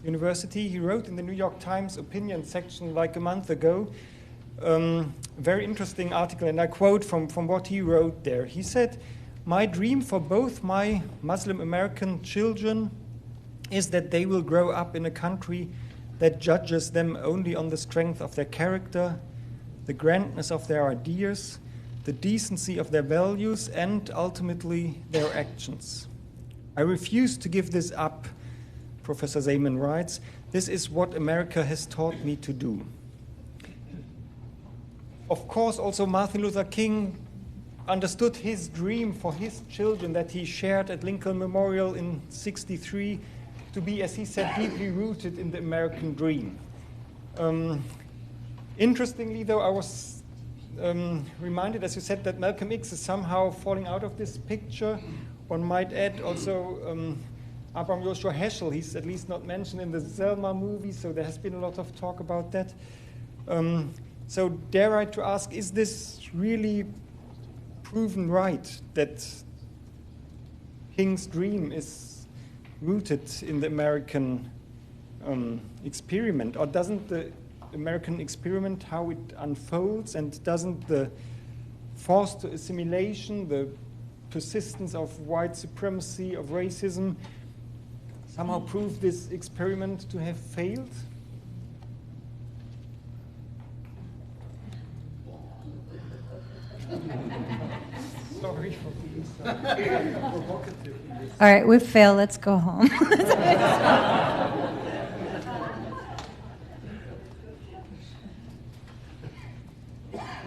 University, he wrote in the New York Times opinion section like a month ago, a very interesting article, and I quote from what he wrote there. He said, "My dream for both my Muslim American children is that they will grow up in a country that judges them only on the strength of their character, the grandness of their ideas, the decency of their values, and ultimately their actions. I refuse to give this up," Professor Zayman writes. "This is what America has taught me to do." Of course, also Martin Luther King understood his dream for his children that he shared at Lincoln Memorial in '63 to be, as he said, deeply rooted in the American dream. Interestingly, though, I was reminded, as you said, that Malcolm X is somehow falling out of this picture. One might add also Abraham Joshua Heschel. He's at least not mentioned in the Selma movie, so there has been a lot of talk about that. So dare I to ask, is this really proven right, that King's dream is rooted in the American experiment? Or doesn't the American experiment, how it unfolds, and doesn't the forced assimilation, the persistence of white supremacy, of racism, somehow prove this experiment to have failed? Sorry for being so provocative. All right, we've failed. Let's go home.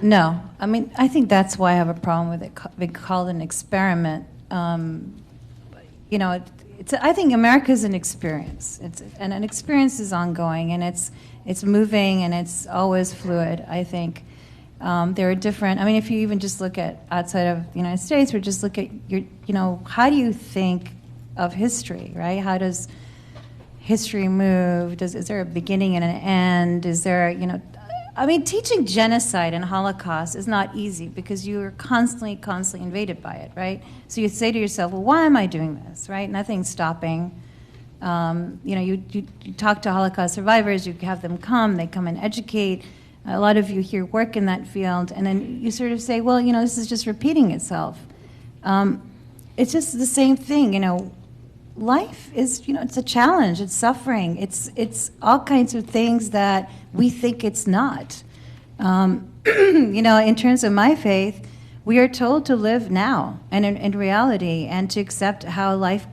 No, I mean, I think that's why I have a problem with it being called an experiment. You know, I think America is an experience, and an experience is ongoing, and it's moving, and it's always fluid. I think there are different. I mean, if you even just look at outside of the United States, or just look at how do you think of history, right? How does history move? Is there a beginning and an end? Is there, I mean, teaching genocide and Holocaust is not easy because you are constantly invaded by it, right? So you say to yourself, well, why am I doing this, right? Nothing's stopping. You talk to Holocaust survivors, you have them come, they come and educate. A lot of you here work in that field, and then you sort of say, well, this is just repeating itself. It's just the same thing, Life is, it's a challenge, it's suffering, it's all kinds of things that we think it's not. In terms of my faith, we are told to live now and in reality and to accept how life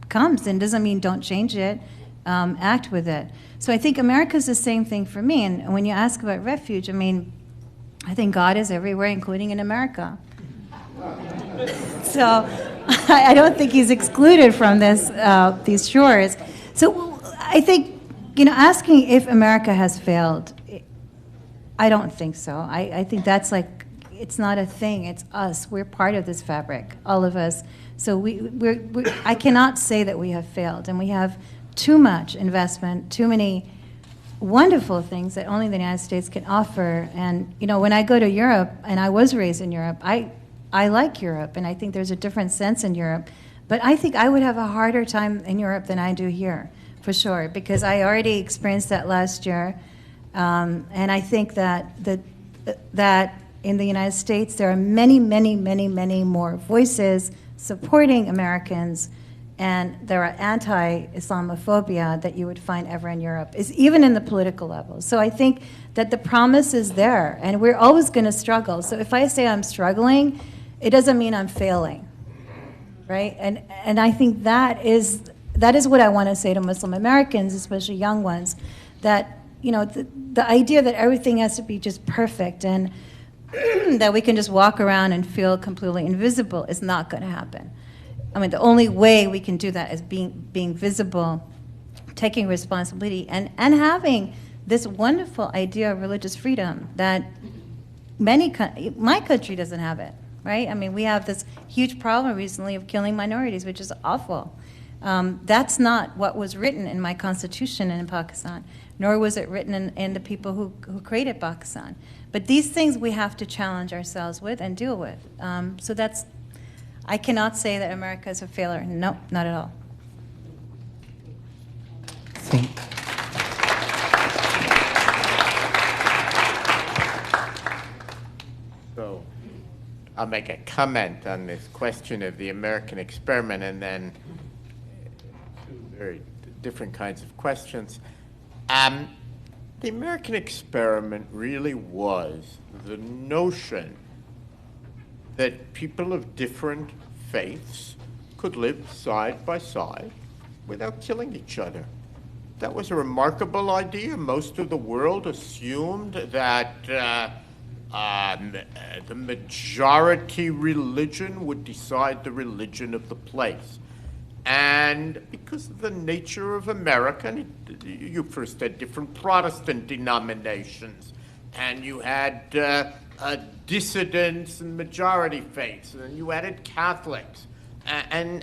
comes. And doesn't mean don't change it, act with it. So I think America's the same thing for me. And when you ask about refuge, I think God is everywhere, including in America. So I don't think he's excluded from these shores. So I think, asking if America has failed, I don't think so. I think that's it's not a thing. It's us. We're part of this fabric, all of us. So I cannot say that we have failed. And we have too much investment, too many wonderful things that only the United States can offer. And, when I go to Europe, and I was raised in Europe, I like Europe, and I think there's a different sense in Europe. But I think I would have a harder time in Europe than I do here, for sure, because I already experienced that last year. And I think that in the United States, there are many, many, many, many more voices supporting Americans, and there are anti-Islamophobia that you would find ever in Europe, even in the political level. So I think that the promise is there, and we're always going to struggle. So if I say I'm struggling, it doesn't mean I'm failing, right? And I think that is what I want to say to Muslim Americans, especially young ones, that the idea that everything has to be just perfect and that we can just walk around and feel completely invisible is not going to happen. The only way we can do that is being visible, taking responsibility, and having this wonderful idea of religious freedom that my country doesn't have it, right? We have this huge problem recently of killing minorities, which is awful. That's not what was written in my constitution in Pakistan, nor was it written in the people who created Pakistan. But these things we have to challenge ourselves with and deal with. So I cannot say that America is a failure. No, not at all. So I'll make a comment on this question of the American experiment, and then two very different kinds of questions. The American experiment really was the notion that people of different faiths could live side by side without killing each other. That was a remarkable idea. Most of the world assumed that the majority religion would decide the religion of the place. And because of the nature of America, you first had different Protestant denominations, and you had dissidents and majority faiths, and then you added Catholics and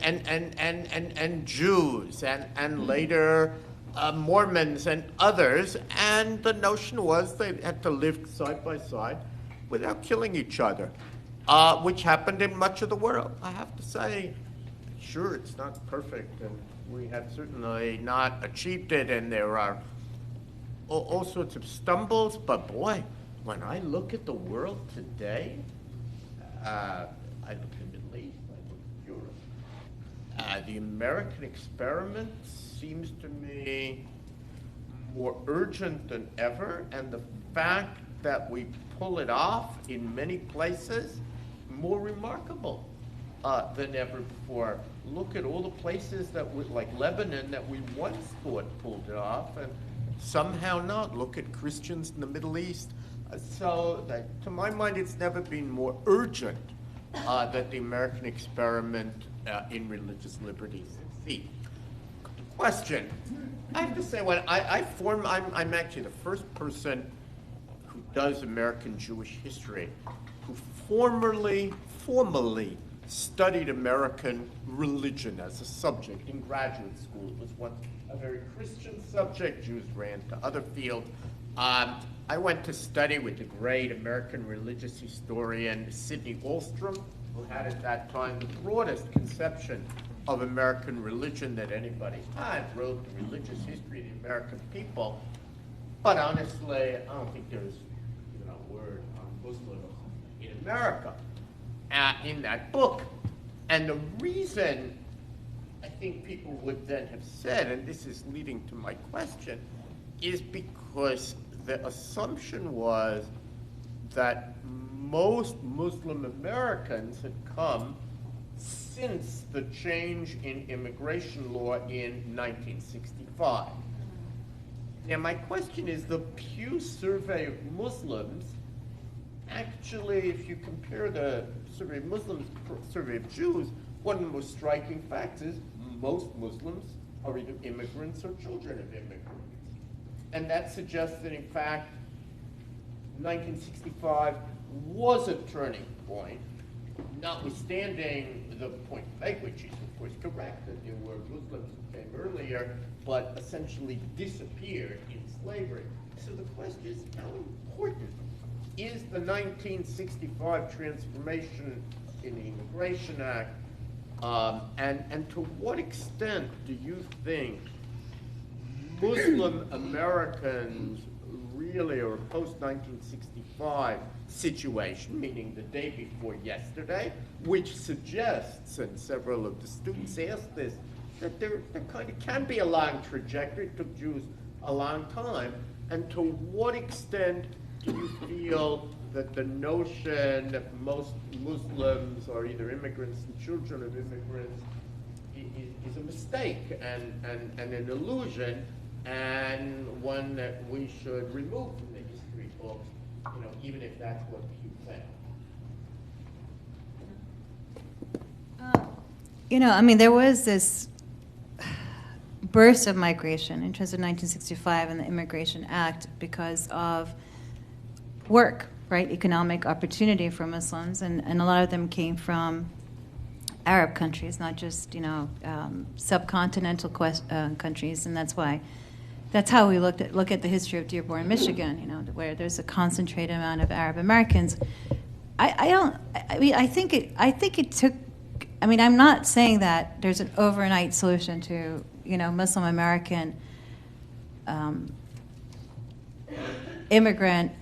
Jews, and later Mormons and others, and the notion was they had to live side by side without killing each other, which happened in much of the world. I have to say, sure, it's not perfect, and we have certainly not achieved it, and there are all sorts of stumbles, but boy, when I look at the world today, I look at the Middle East, I look at Europe, the American experiment seems to me more urgent than ever, and the fact that we pull it off in many places, more remarkable than ever before. Look at all the places like Lebanon, that we once thought pulled it off, and somehow not. Look at Christians in the Middle East. So to my mind, it's never been more urgent that the American experiment in religious liberty succeed. Question. I have to say, when I'm actually the first person who does American Jewish history who formally studied American religion as a subject in graduate school. It was once a very Christian subject. Jews ran to other fields. I went to study with the great American religious historian Sidney Ahlstrom, who had at that time the broadest conception of American religion that anybody had, wrote the religious history of the American people. But honestly, I don't think there's even a word on Muslims in America in that book. And the reason I think people would then have said, and this is leading to my question, is because the assumption was that most Muslim Americans had come since the change in immigration law in 1965. Now, my question is, the Pew survey of Muslims, actually, if you compare the survey of Muslims, survey of Jews, one of the most striking facts is most Muslims are either immigrants or children of immigrants. And that suggests that, in fact, 1965 was a turning point, notwithstanding the point you make, which is, of course, correct, that there were Muslims who came earlier, but essentially disappeared in slavery. So the question is, how important is the 1965 transformation in the Immigration Act, and to what extent do you think Muslim Americans really are a post-1965 situation, meaning the day before yesterday, which suggests, and several of the students asked this, that there kind of can be a long trajectory. It took Jews a long time. And to what extent do you feel that the notion that most Muslims are either immigrants and children of immigrants is a mistake and an illusion, and one that we should remove from the history books, even if that's what you think? There was this burst of migration in terms of 1965 and the Immigration Act because of work, right? Economic opportunity for Muslims, and a lot of them came from Arab countries, not just, subcontinental countries, and that's how we look at the history of Dearborn, Michigan, where there's a concentrated amount of Arab Americans. I think it took. I'm not saying that there's an overnight solution to, Muslim American immigrant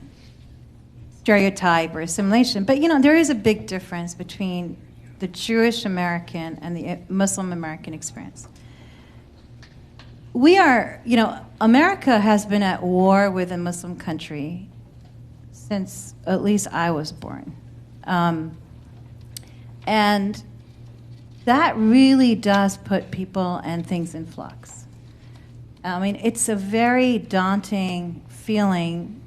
stereotype or assimilation, but there is a big difference between the Jewish American and the Muslim American experience. We are, America has been at war with a Muslim country since at least I was born. And that really does put people and things in flux. It's a very daunting feeling,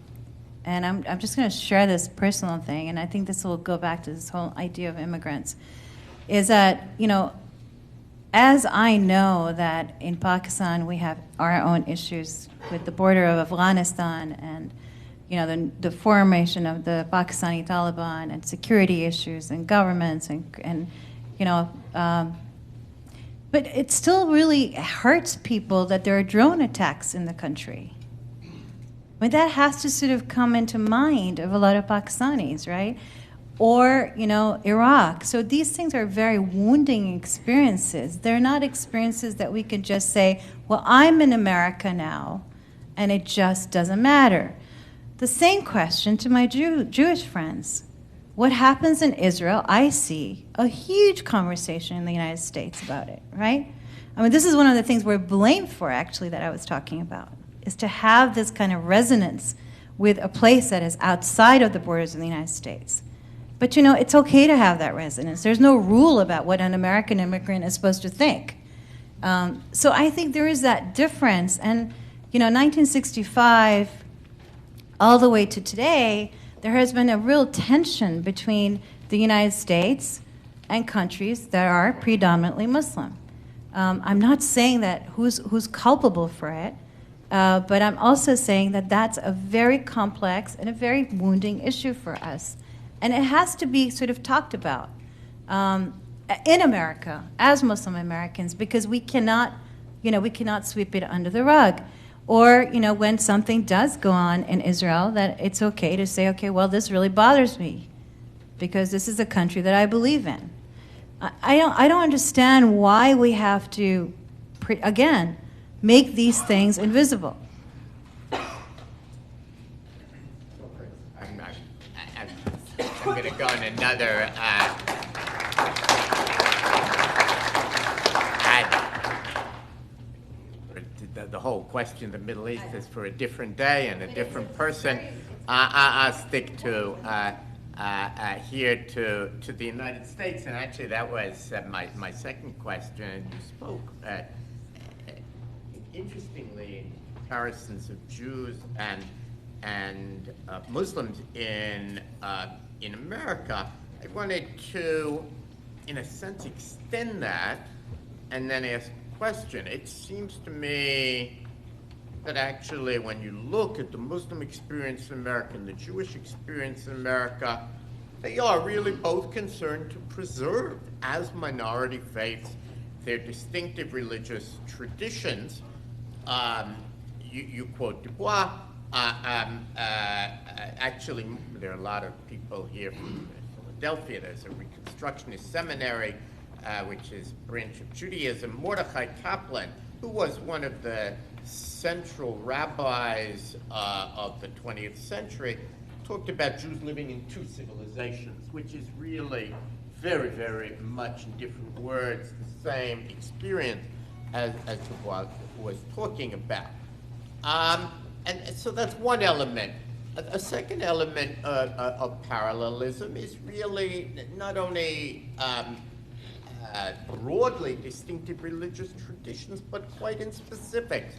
and I'm just going to share this personal thing, and I think this will go back to this whole idea of immigrants, is that, as I know that in Pakistan we have our own issues with the border of Afghanistan and the formation of the Pakistani Taliban and security issues and governments and but it still really hurts people that there are drone attacks in the country. That has to sort of come into mind of a lot of Pakistanis, right? Or, Iraq. So these things are very wounding experiences. They're not experiences that we can just say, well, I'm in America now, and it just doesn't matter. The same question to my Jewish friends. What happens in Israel, I see a huge conversation in the United States about it, right? This is one of the things we're blamed for, actually, that I was talking about, is to have this kind of resonance with a place that is outside of the borders of the United States. But, it's okay to have that resonance. There's no rule about what an American immigrant is supposed to think. So I think there is that difference. And, 1965, all the way to today, there has been a real tension between the United States and countries that are predominantly Muslim. I'm not saying that who's culpable for it, but I'm also saying that that's a very complex and a very wounding issue for us. And it has to be sort of talked about in America as Muslim Americans, because we cannot sweep it under the rug. Or, when something does go on in Israel, that it's okay to say, okay, well, this really bothers me because this is a country that I believe in. I don't understand why we have to, again, make these things invisible. I'm going to go on another... The whole question of the Middle East is for a different day and a different person. I'll stick to here to the United States, and actually that was my second question. You spoke interestingly in comparisons of Jews and Muslims in America. I wanted to, in a sense, extend that and then ask a question. It seems to me that actually when you look at the Muslim experience in America and the Jewish experience in America, they are really both concerned to preserve, as minority faiths, their distinctive religious traditions. You quote Du Bois. Actually, there are a lot of people here from Philadelphia. There's a Reconstructionist seminary, which is a branch of Judaism. Mordechai Kaplan, who was one of the central rabbis of the 20th century, talked about Jews living in two civilizations, which is really very, very much in different words the same experience as Du Bois was talking about. And so that's one element. A second element of parallelism is really not only broadly distinctive religious traditions, but quite in specifics.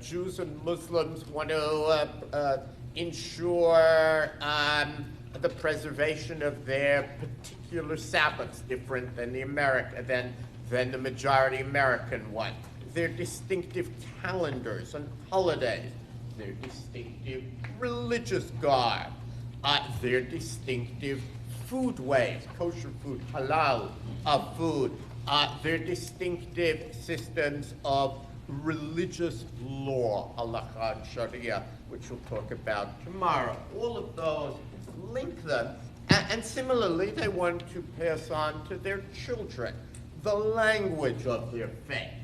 Jews and Muslims want to ensure the preservation of their particular Sabbaths, different than than the majority American one. Their distinctive calendars and holidays, their distinctive religious garb, their distinctive food ways, kosher food, halal food, their distinctive systems of religious law, halakha and sharia, which we'll talk about tomorrow. All of those link them, and similarly, they want to pass on to their children the language of their faith.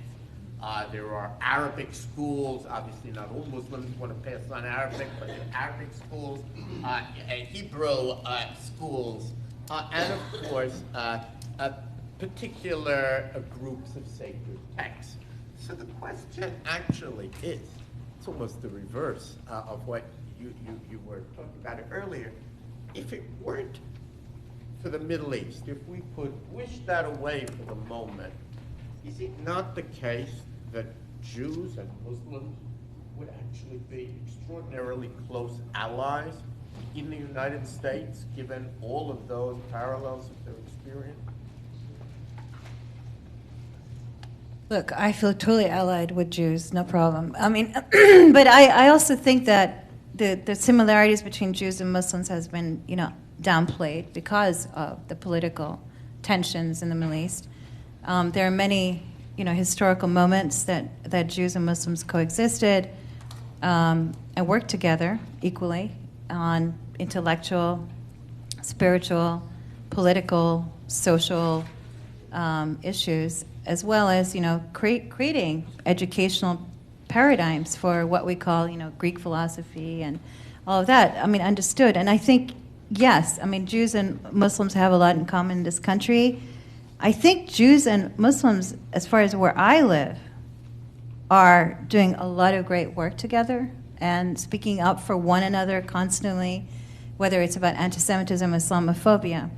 There are Arabic schools. Obviously, not all Muslims want to pass on Arabic, but there are Arabic schools, Hebrew schools, and of course, particular groups of sacred texts. So the question actually is, it's almost the reverse of what you were talking about earlier. If it weren't for the Middle East, if we could wish that away for the moment, is it not the case that Jews and Muslims would actually be extraordinarily close allies in the United States, given all of those parallels of their experience? Look, I feel totally allied with Jews, no problem. I mean, but I also think that the similarities between Jews and Muslims has been, downplayed because of the political tensions in the Middle East. There are many, historical moments that Jews and Muslims coexisted and worked together equally on intellectual, spiritual, political, social issues, as well as, creating educational paradigms for what we call, Greek philosophy and all of that. I mean, understood. And I think, yes, Jews and Muslims have a lot in common in this country. I think Jews and Muslims, as far as where I live, are doing a lot of great work together and speaking up for one another constantly, whether it's about anti-Semitism, Islamophobia.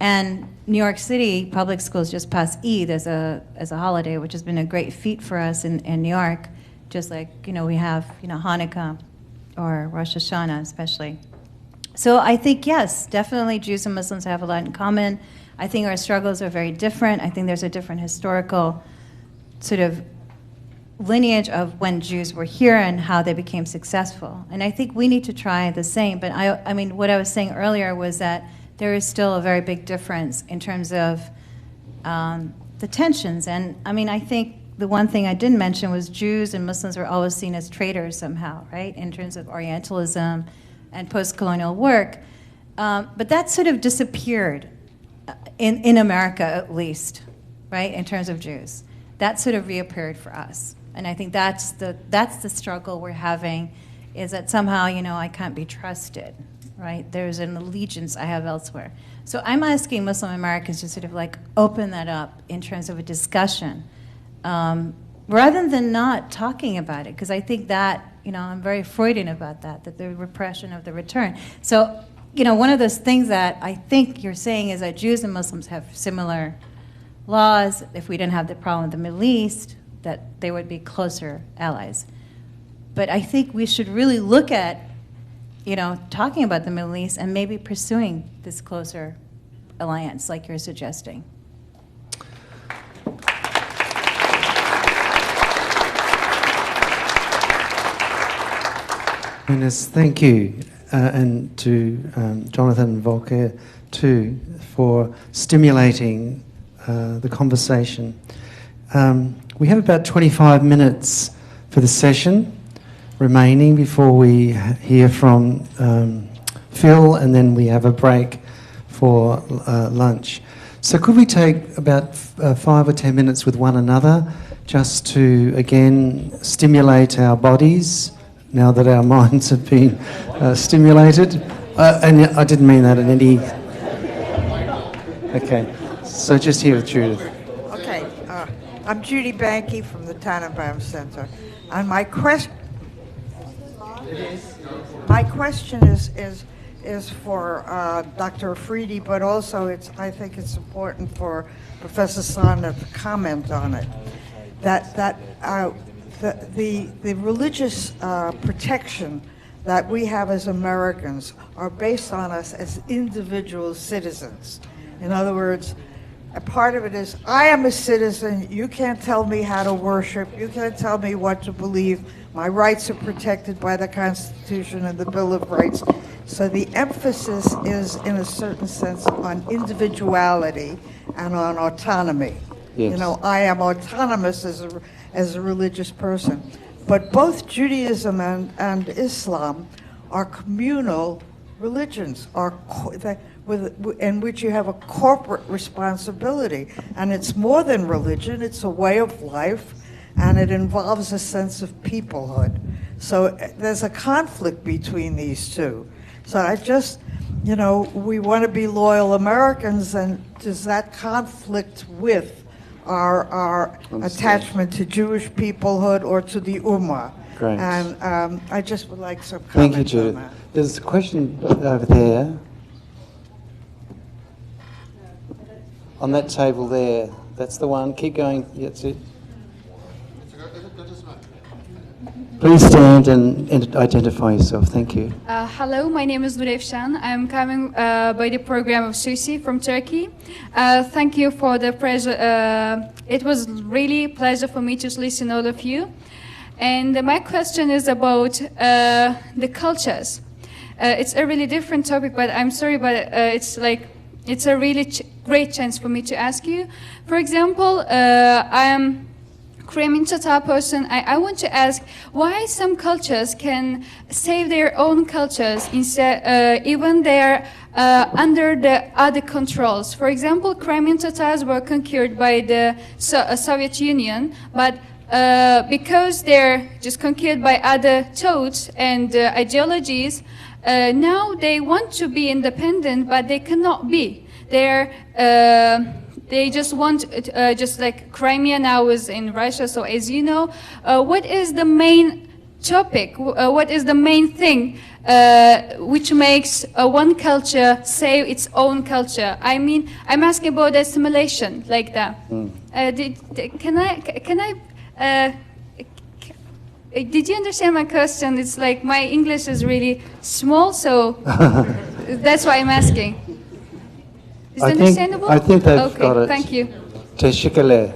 And New York City public schools just passed Eid as a holiday, which has been a great feat for us in New York, just like we have Hanukkah or Rosh Hashanah especially. So I think, yes, definitely Jews and Muslims have a lot in common. I think our struggles are very different. I think there's a different historical sort of lineage of when Jews were here and how they became successful. And I think we need to try the same. But I mean, what I was saying earlier was that there is still a very big difference in terms of the tensions. And I think the one thing I didn't mention was Jews and Muslims were always seen as traitors somehow, right, in terms of Orientalism and post-colonial work. But that sort of disappeared in America, at least, right, in terms of Jews. That sort of reappeared for us. And I think that's the struggle we're having, is that somehow, I can't be trusted, right? There's an allegiance I have elsewhere. So I'm asking Muslim Americans to sort of open that up in terms of a discussion, rather than not talking about it, because I think that I'm very Freudian about that the repression of the return. So, one of those things that I think you're saying is that Jews and Muslims have similar laws. If we didn't have the problem with the Middle East, that they would be closer allies. But I think we should really look at, talking about the Middle East and maybe pursuing this closer alliance like you're suggesting. Mehnaz, thank you, and to Jonathan and Volker too, for stimulating the conversation. We have about 25 minutes for the session remaining before we hear from Phil, and then we have a break for lunch. So could we take about 5 or 10 minutes with one another just to, again, stimulate our bodies now that our minds have been stimulated? And I didn't mean that in any... Okay, so just here with Judith. Okay, I'm Judy Banky from the Tannenbaum Center. And my question is for Dr. Afridi, but also I think it's important for Professor Sarna to comment on it. The religious protection that we have as Americans are based on us as individual citizens. In other words, a part of it is, I am a citizen, you can't tell me how to worship, you can't tell me what to believe, my rights are protected by the Constitution and the Bill of Rights. So the emphasis is, in a certain sense, on individuality and on autonomy. Yes. I am autonomous as a religious person. But both Judaism and Islam are communal religions, in which you have a corporate responsibility. And it's more than religion, it's a way of life, and it involves a sense of peoplehood. So there's a conflict between these two. So I just, we want to be loyal Americans, and does that conflict with our attachment to Jewish peoplehood or to the Ummah? Great. And I just would like some Thank comments you, on Judith. that. There's a question over there. On that table there. That's the one. Keep going. That's it. Please stand and identify yourself. Thank you. Hello, my name is Nurefshan. I'm coming by the program of Susi from Turkey. Thank you for the pleasure. It was really a pleasure for me to listen to all of you. And my question is about the cultures. It's a really different topic, but I'm sorry, but it's a really great chance for me to ask you. For example, I am Crimean Tatar person. I want to ask why some cultures can save their own cultures instead, even they're under the other controls. For example, Crimean Tatars were conquered by the Soviet Union, but because they're just conquered by other thoughts and ideologies, now they want to be independent, but they cannot be. They just want, just like Crimea now is in Russia. So as you know, what is the main topic? What is the main thing which makes one culture save its own culture? I mean, I'm asking about assimilation, like that. Did you understand my question? It's like my English is really small, so that's why I'm asking. Is it understandable? I think they've okay, got it. Thank you. Teshikale.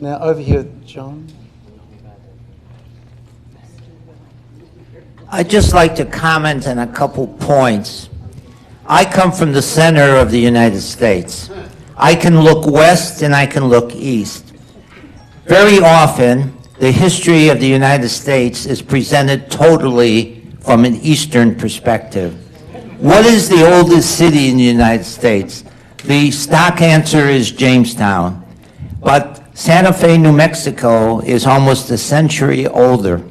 Now over here, John. I'd just like to comment on a couple points. I come from the center of the United States. I can look west and I can look east. Very often, the history of the United States is presented totally from an Eastern perspective. What is the oldest city in the United States? The stock answer is Jamestown. But Santa Fe, New Mexico is almost a century older.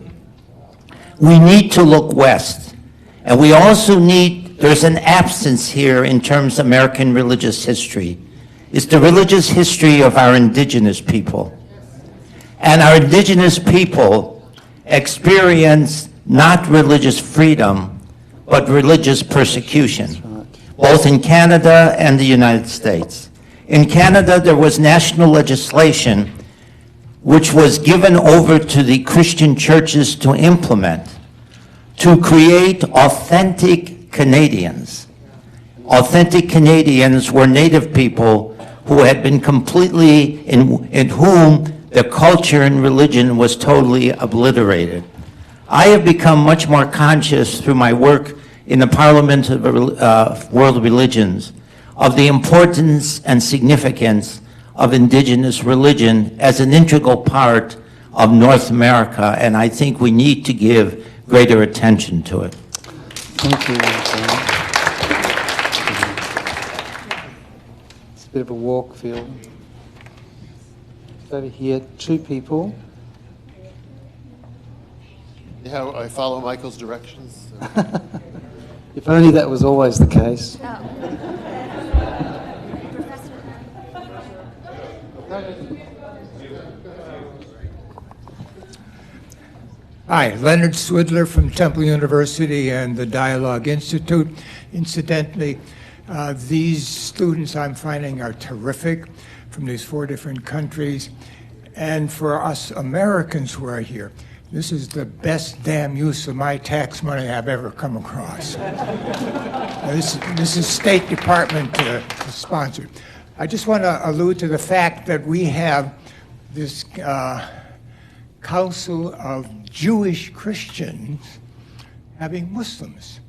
We need to look west. And we also need, there's an absence here in terms of American religious history. It's the religious history of our indigenous people. And our indigenous people experienced not religious freedom, but religious persecution, both in Canada and the United States. In Canada, there was national legislation which was given over to the Christian churches to implement, to create authentic Canadians. Authentic Canadians were Native people who had been completely, in whom the culture and religion was totally obliterated. I have become much more conscious through my work in the Parliament of World Religions of the importance and significance of indigenous religion as an integral part of North America, and I think we need to give greater attention to it. Thank you. It's a bit of a walk, Phil. Over here, two people. Yeah, I follow Michael's directions. If only that was always the case. Hi, Leonard Swidler from Temple University and the Dialogue Institute. Incidentally, these students I'm finding are terrific from these 4 different countries. And for us Americans who are here, this is the best damn use of my tax money I've ever come across. This is State Department sponsored. I just want to allude to the fact that we have this Council of Jewish Christians having Muslims.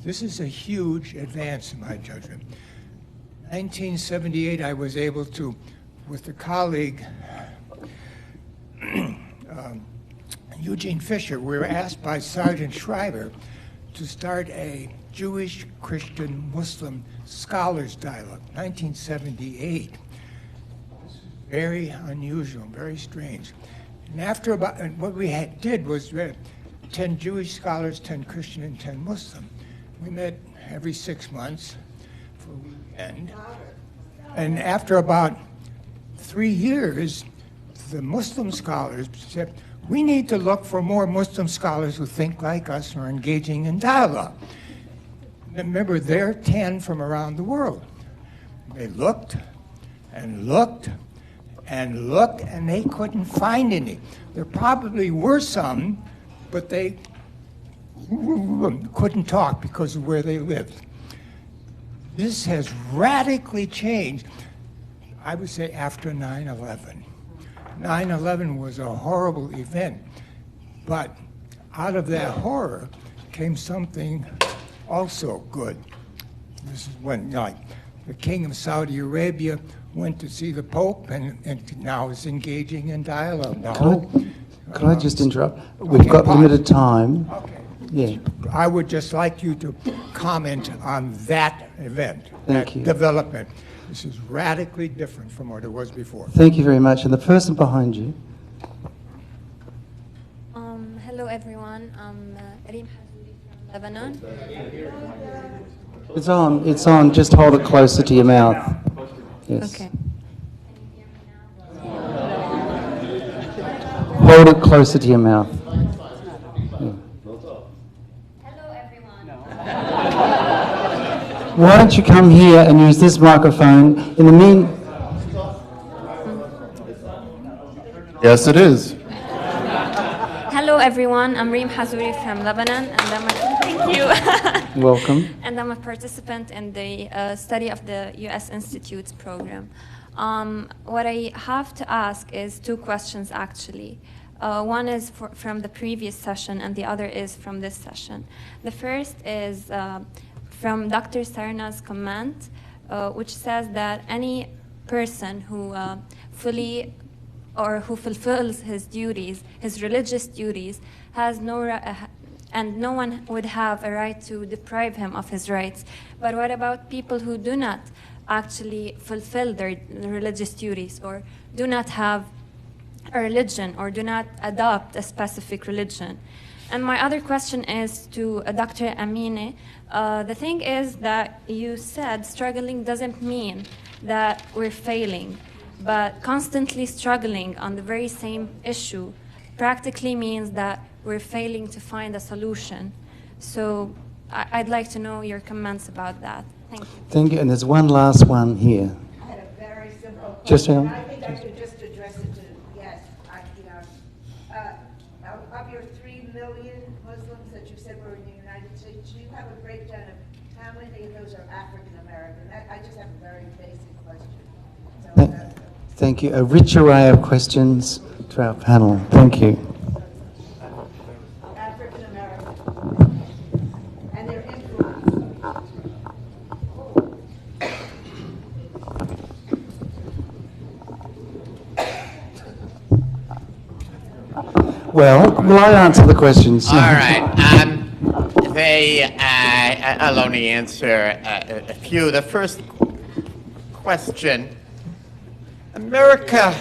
This is a huge advance in my judgment. 1978, I was able to, with a colleague, Eugene Fisher, we were asked by Sergeant Schreiber to start a Jewish, Christian, Muslim scholars dialogue, 1978. This is very unusual, very strange. And after about, and what we did was 10 Jewish scholars, 10 Christian, and 10 Muslim. We met every 6 months for a weekend. And after about 3 years, the Muslim scholars said, we need to look for more Muslim scholars who think like us and are engaging in dialogue. And remember, they're 10 from around the world. They looked and looked and looked, and they couldn't find any. There probably were some, but they couldn't talk because of where they lived. This has radically changed, I would say, after 9/11. 9/11 was a horrible event, but out of that horror came something also good. This is when, like, the King of Saudi Arabia went to see the Pope and now is engaging in dialogue. Could I just interrupt? We've got limited time. Okay. Yeah. I would just like you to comment on that event, Thank you. development. This is radically different from what it was before. Thank you very much. And the person behind you. Hello everyone, I'm Reem Hazouri from Lebanon. It's on. It's on. Just hold it closer to your mouth. Yes. Okay. Hold it closer to your mouth. Yeah. Hello everyone. Why don't you come here and use this microphone? In the Yes, it is. Hello everyone, I'm Reem Hazouri from Lebanon, and thank you. Welcome. And I'm a participant in the study of the U.S. Institute's program. What I have to ask is 2 questions actually. One is from the previous session, and the other is from this session. The first is from Dr. Sarna's comment, which says that any person who who fulfills his duties, his religious duties, has and no one would have a right to deprive him of his rights. But what about people who do not actually fulfill their religious duties, or do not have a religion, or do not adopt a specific religion? And my other question is to Dr. Amine. The thing is that you said struggling doesn't mean that we're failing, but constantly struggling on the very same issue practically means that we're failing to find a solution. So I'd like to know your comments about that. Thank you. Thank you. And there's one last one here. I had a very simple Just question. hang on. I think I could just address it to, yes, of your 3 million Muslims that you said were in the United States, do you have a breakdown of how many of those are African American? I just have a very basic question. So, Thank you. A rich array of questions to our panel. Thank you. African American and their influence. Well, will I answer the questions? All right. I'll only answer a few. The first question, America,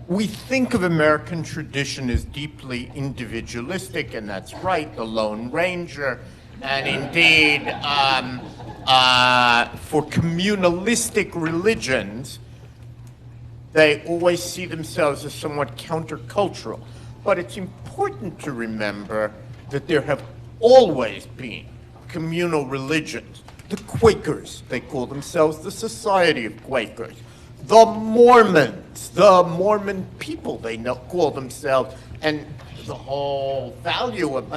we think of American tradition as deeply individualistic, and that's right, the Lone Ranger. And indeed, for communalistic religions, they always see themselves as somewhat countercultural. But it's important to remember that there have always been communal religions. The Quakers, they call themselves the Society of Quakers. The Mormons, the Mormon people, they call themselves. And the whole value of,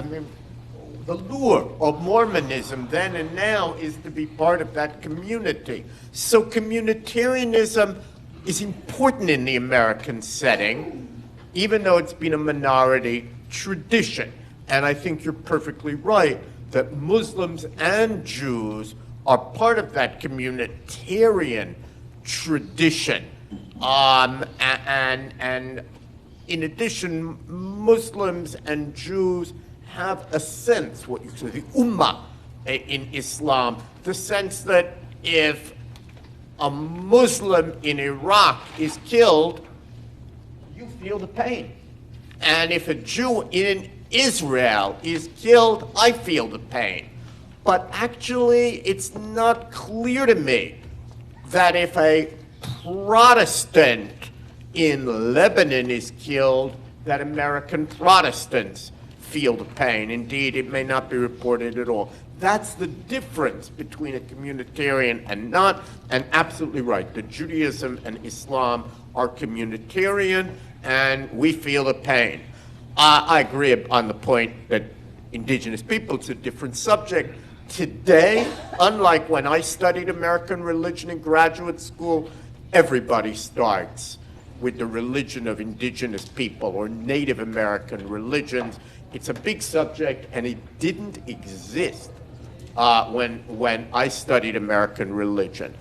the lure of Mormonism then and now is to be part of that community. So communitarianism is important in the American setting, even though it's been a minority tradition. And I think you're perfectly right that Muslims and Jews are part of that communitarian tradition. And in addition, Muslims and Jews have a sense, what you say, the ummah in Islam, the sense that if a Muslim in Iraq is killed, you feel the pain. And if a Jew in Israel is killed, I feel the pain. But actually, it's not clear to me that if a Protestant in Lebanon is killed, that American Protestants feel the pain. Indeed, it may not be reported at all. That's the difference between a communitarian and not, and absolutely right. The Judaism and Islam are communitarian, and we feel the pain. I agree on the point that indigenous people, it's a different subject. Today, unlike when I studied American religion in graduate school, everybody starts with the religion of indigenous people or Native American religions. It's a big subject, and it didn't exist when I studied American religion.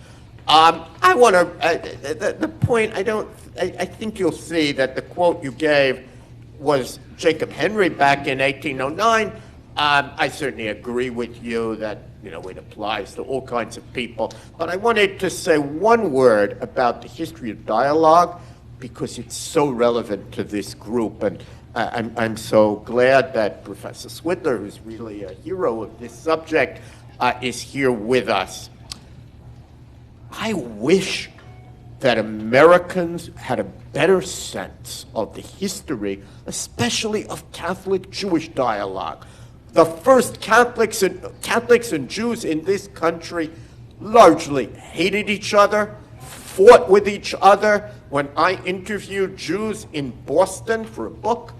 I want to, the point, I think you'll see that the quote you gave was Jacob Henry back in 1809. I certainly agree with you that, it applies to all kinds of people. But I wanted to say one word about the history of dialogue because it's so relevant to this group. And I'm so glad that Professor Swidler, who's really a hero of this subject, is here with us. I wish that Americans had a better sense of the history, especially of Catholic-Jewish dialogue. The first Catholics and Jews in this country largely hated each other, fought with each other. When I interviewed Jews in Boston for a book,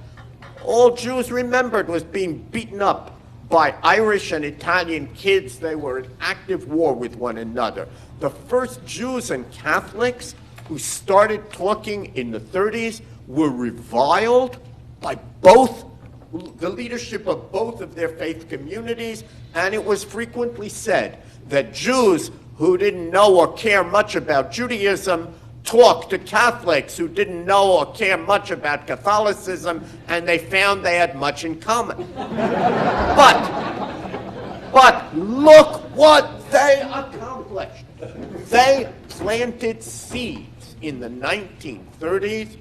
all Jews remembered was being beaten up by Irish and Italian kids. They were in active war with one another. The first Jews and Catholics who started talking in the 30s were reviled by the leadership of both of their faith communities, and it was frequently said that Jews who didn't know or care much about Judaism talked to Catholics who didn't know or care much about Catholicism, and they found they had much in common. But look what they accomplished. They planted seeds in the 1930s,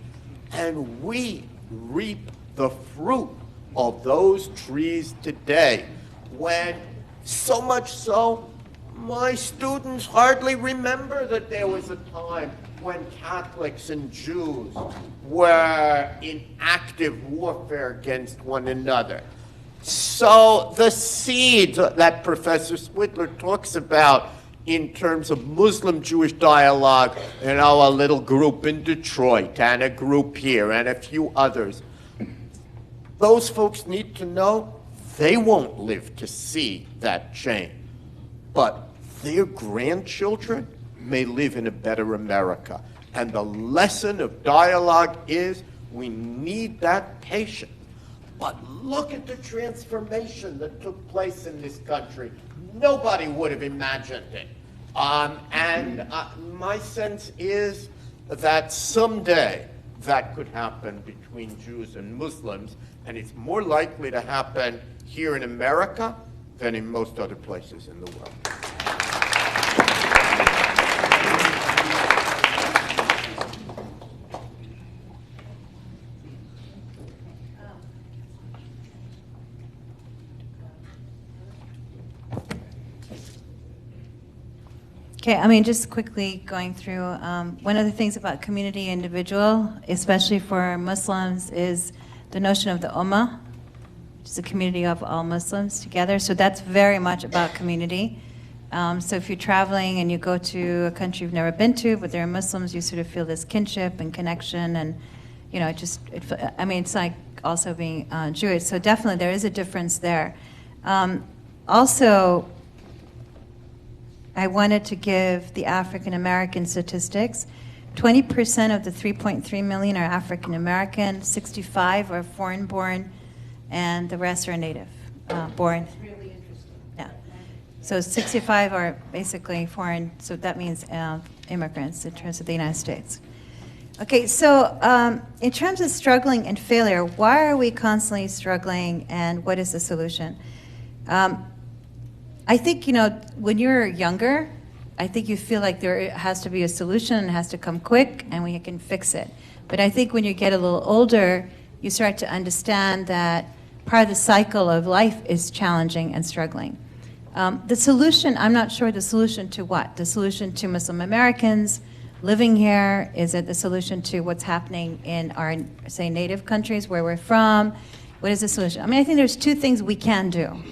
and we reap the fruit of those trees today, when so much so my students hardly remember that there was a time when Catholics and Jews were in active warfare against one another. So the seeds that Professor Swidler talks about in terms of Muslim-Jewish dialogue, a little group in Detroit and a group here and a few others, those folks need to know they won't live to see that change. But their grandchildren may live in a better America. And the lesson of dialogue is we need that patience. But look at the transformation that took place in this country. Nobody would have imagined it. My sense is that someday that could happen between Jews and Muslims, and it's more likely to happen here in America than in most other places in the world. Okay, I mean, just quickly going through, one of the things about community individual, especially for Muslims, is the notion of the Ummah, which is a community of all Muslims together. So that's very much about community. So if you're traveling and you go to a country you've never been to, but there are Muslims, you sort of feel this kinship and connection, and it's like also being Jewish. So definitely there is a difference there. Also, I wanted to give the African American statistics. 20% of the 3.3 million are African American, 65 are foreign born, and the rest are native born. That's really interesting. Yeah. So 65 are basically foreign, so that means immigrants in terms of the United States. Okay, so in terms of struggling and failure, why are we constantly struggling, and what is the solution? I think, when you're younger, I think you feel like there has to be a solution, it has to come quick, and we can fix it. But I think when you get a little older, you start to understand that part of the cycle of life is challenging and struggling. The solution, I'm not sure the solution to what? The solution to Muslim Americans living here? Is it the solution to what's happening in our, say, native countries where we're from? What is the solution? I mean, I think there's two things we can do.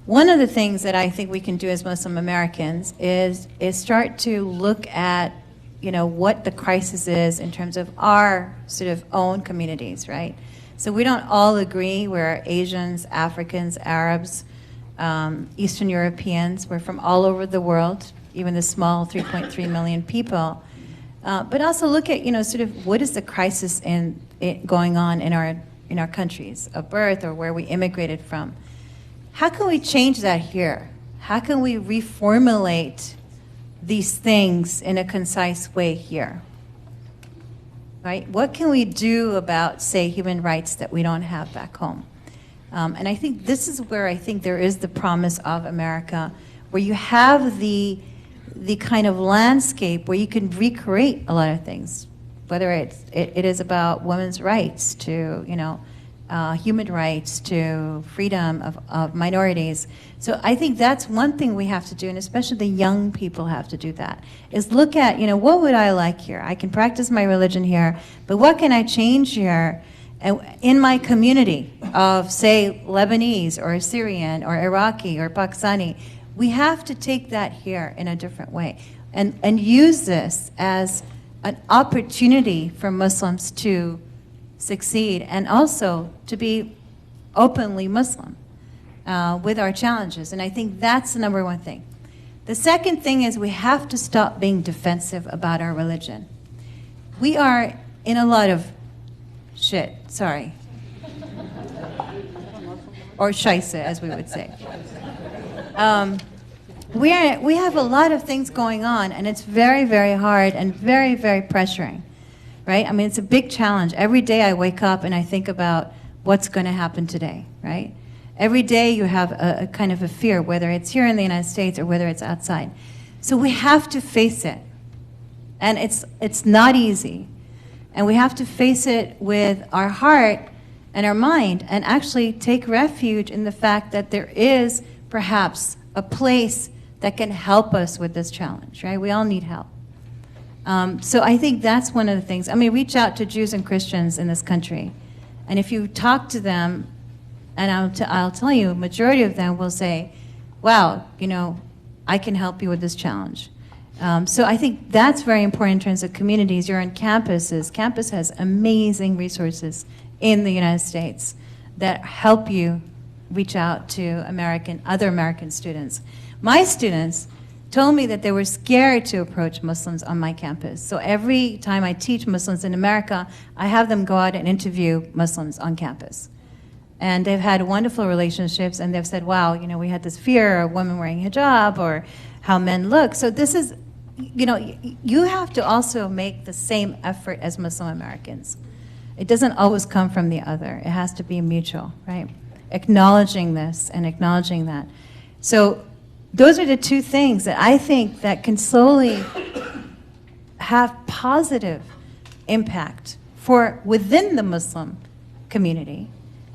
One of the things that I think we can do as Muslim Americans is start to look at, what the crisis is in terms of our sort of own communities, right? So we don't all agree. We're Asians, Africans, Arabs, Eastern Europeans. We're from all over the world, even the small 3.3 million people. But also look at, sort of what is the crisis going on in our countries of birth or where we immigrated from. How can we change that here? How can we reformulate these things in a concise way here? Right? What can we do about, say, human rights that we don't have back home? And I think this is where I think there is the promise of America, where you have the kind of landscape where you can recreate a lot of things, whether it is about women's rights to, human rights to freedom of minorities. So I think that's one thing we have to do, and especially the young people have to do that, is look at, what would I like here? I can practice my religion here, but what can I change here in my community of, say, Lebanese or Syrian or Iraqi or Pakistani? We have to take that here in a different way and use this as an opportunity for Muslims to succeed and also to be openly Muslim with our challenges. And I think that's the number one thing. The second thing is we have to stop being defensive about our religion. We are in a lot of shit, sorry. Or scheisse, as we would say. We have a lot of things going on, and it's very, very hard and very, very pressuring. Right? I mean, it's a big challenge. Every day I wake up and I think about what's going to happen today, right? Every day you have a kind of a fear, whether it's here in the United States or whether it's outside. So we have to face it. And it's not easy. And we have to face it with our heart and our mind and actually take refuge in the fact that there is perhaps a place that can help us with this challenge, right? We all need help. So I think that's one of the things. I mean, reach out to Jews and Christians in this country. And if you talk to them, and I'll tell you, a majority of them will say, wow, you know, I can help you with this challenge. So I think that's very important in terms of communities. You're on campuses. Campus has amazing resources in the United States that help you reach out to other American students. My students told me that they were scared to approach Muslims on my campus. So every time I teach Muslims in America, I have them go out and interview Muslims on campus. And they've had wonderful relationships, and they've said, wow, you know, we had this fear of women wearing hijab or how men look. So this is, you know, you have to also make the same effort as Muslim Americans. It doesn't always come from the other. It has to be mutual, right? Acknowledging this and acknowledging that. So those are the two things that I think that can slowly have positive impact for within the Muslim community,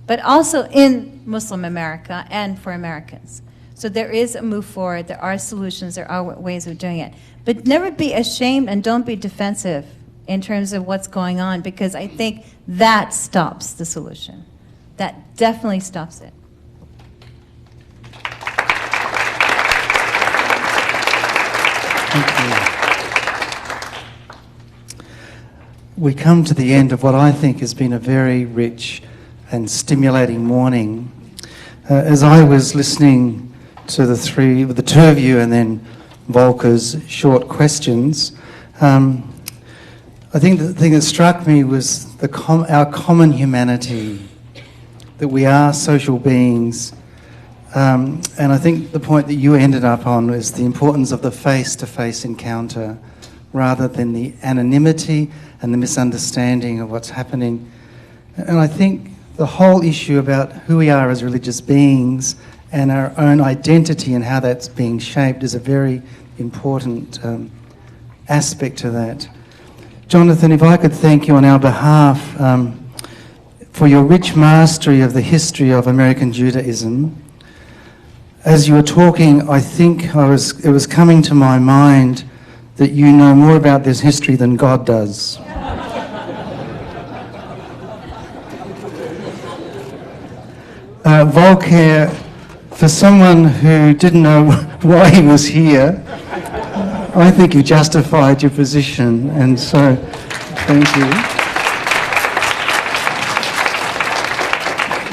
but also in Muslim America and for Americans. So there is a move forward, there are solutions, there are ways of doing it. But never be ashamed and don't be defensive in terms of what's going on, because I think that stops the solution. That definitely stops it. Thank you. We come to the end of what I think has been a very rich and stimulating morning. As I was listening to the two of you and then Volker's short questions, I think the thing that struck me was our common humanity, that we are social beings. And I think the point that you ended up on is the importance of the face-to-face encounter rather than the anonymity and the misunderstanding of what's happening. And I think the whole issue about who we are as religious beings and our own identity and how that's being shaped is a very important aspect to that. Jonathan, if I could thank you on our behalf for your rich mastery of the history of American Judaism. As you were talking, I think it was coming to my mind that you know more about this history than God does. Volker, for someone who didn't know why he was here, I think you justified your position, and so thank you.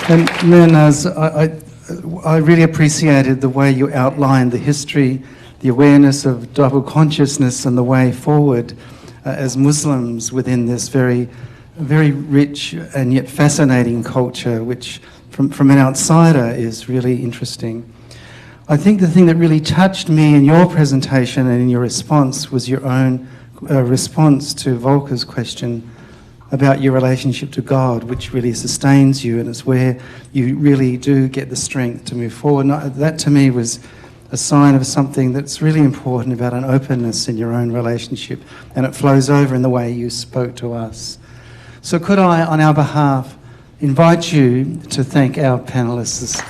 And Mehnaz, I really appreciated the way you outlined the history, the awareness of double consciousness and the way forward as Muslims within this very, very rich and yet fascinating culture, which from an outsider is really interesting. I think the thing that really touched me in your presentation and in your response was your own response to Volker's question about your relationship to God, which really sustains you, and it's where you really do get the strength to move forward. And that to me was a sign of something that's really important about an openness in your own relationship, and it flows over in the way you spoke to us. So could I, on our behalf, invite you to thank our panelists.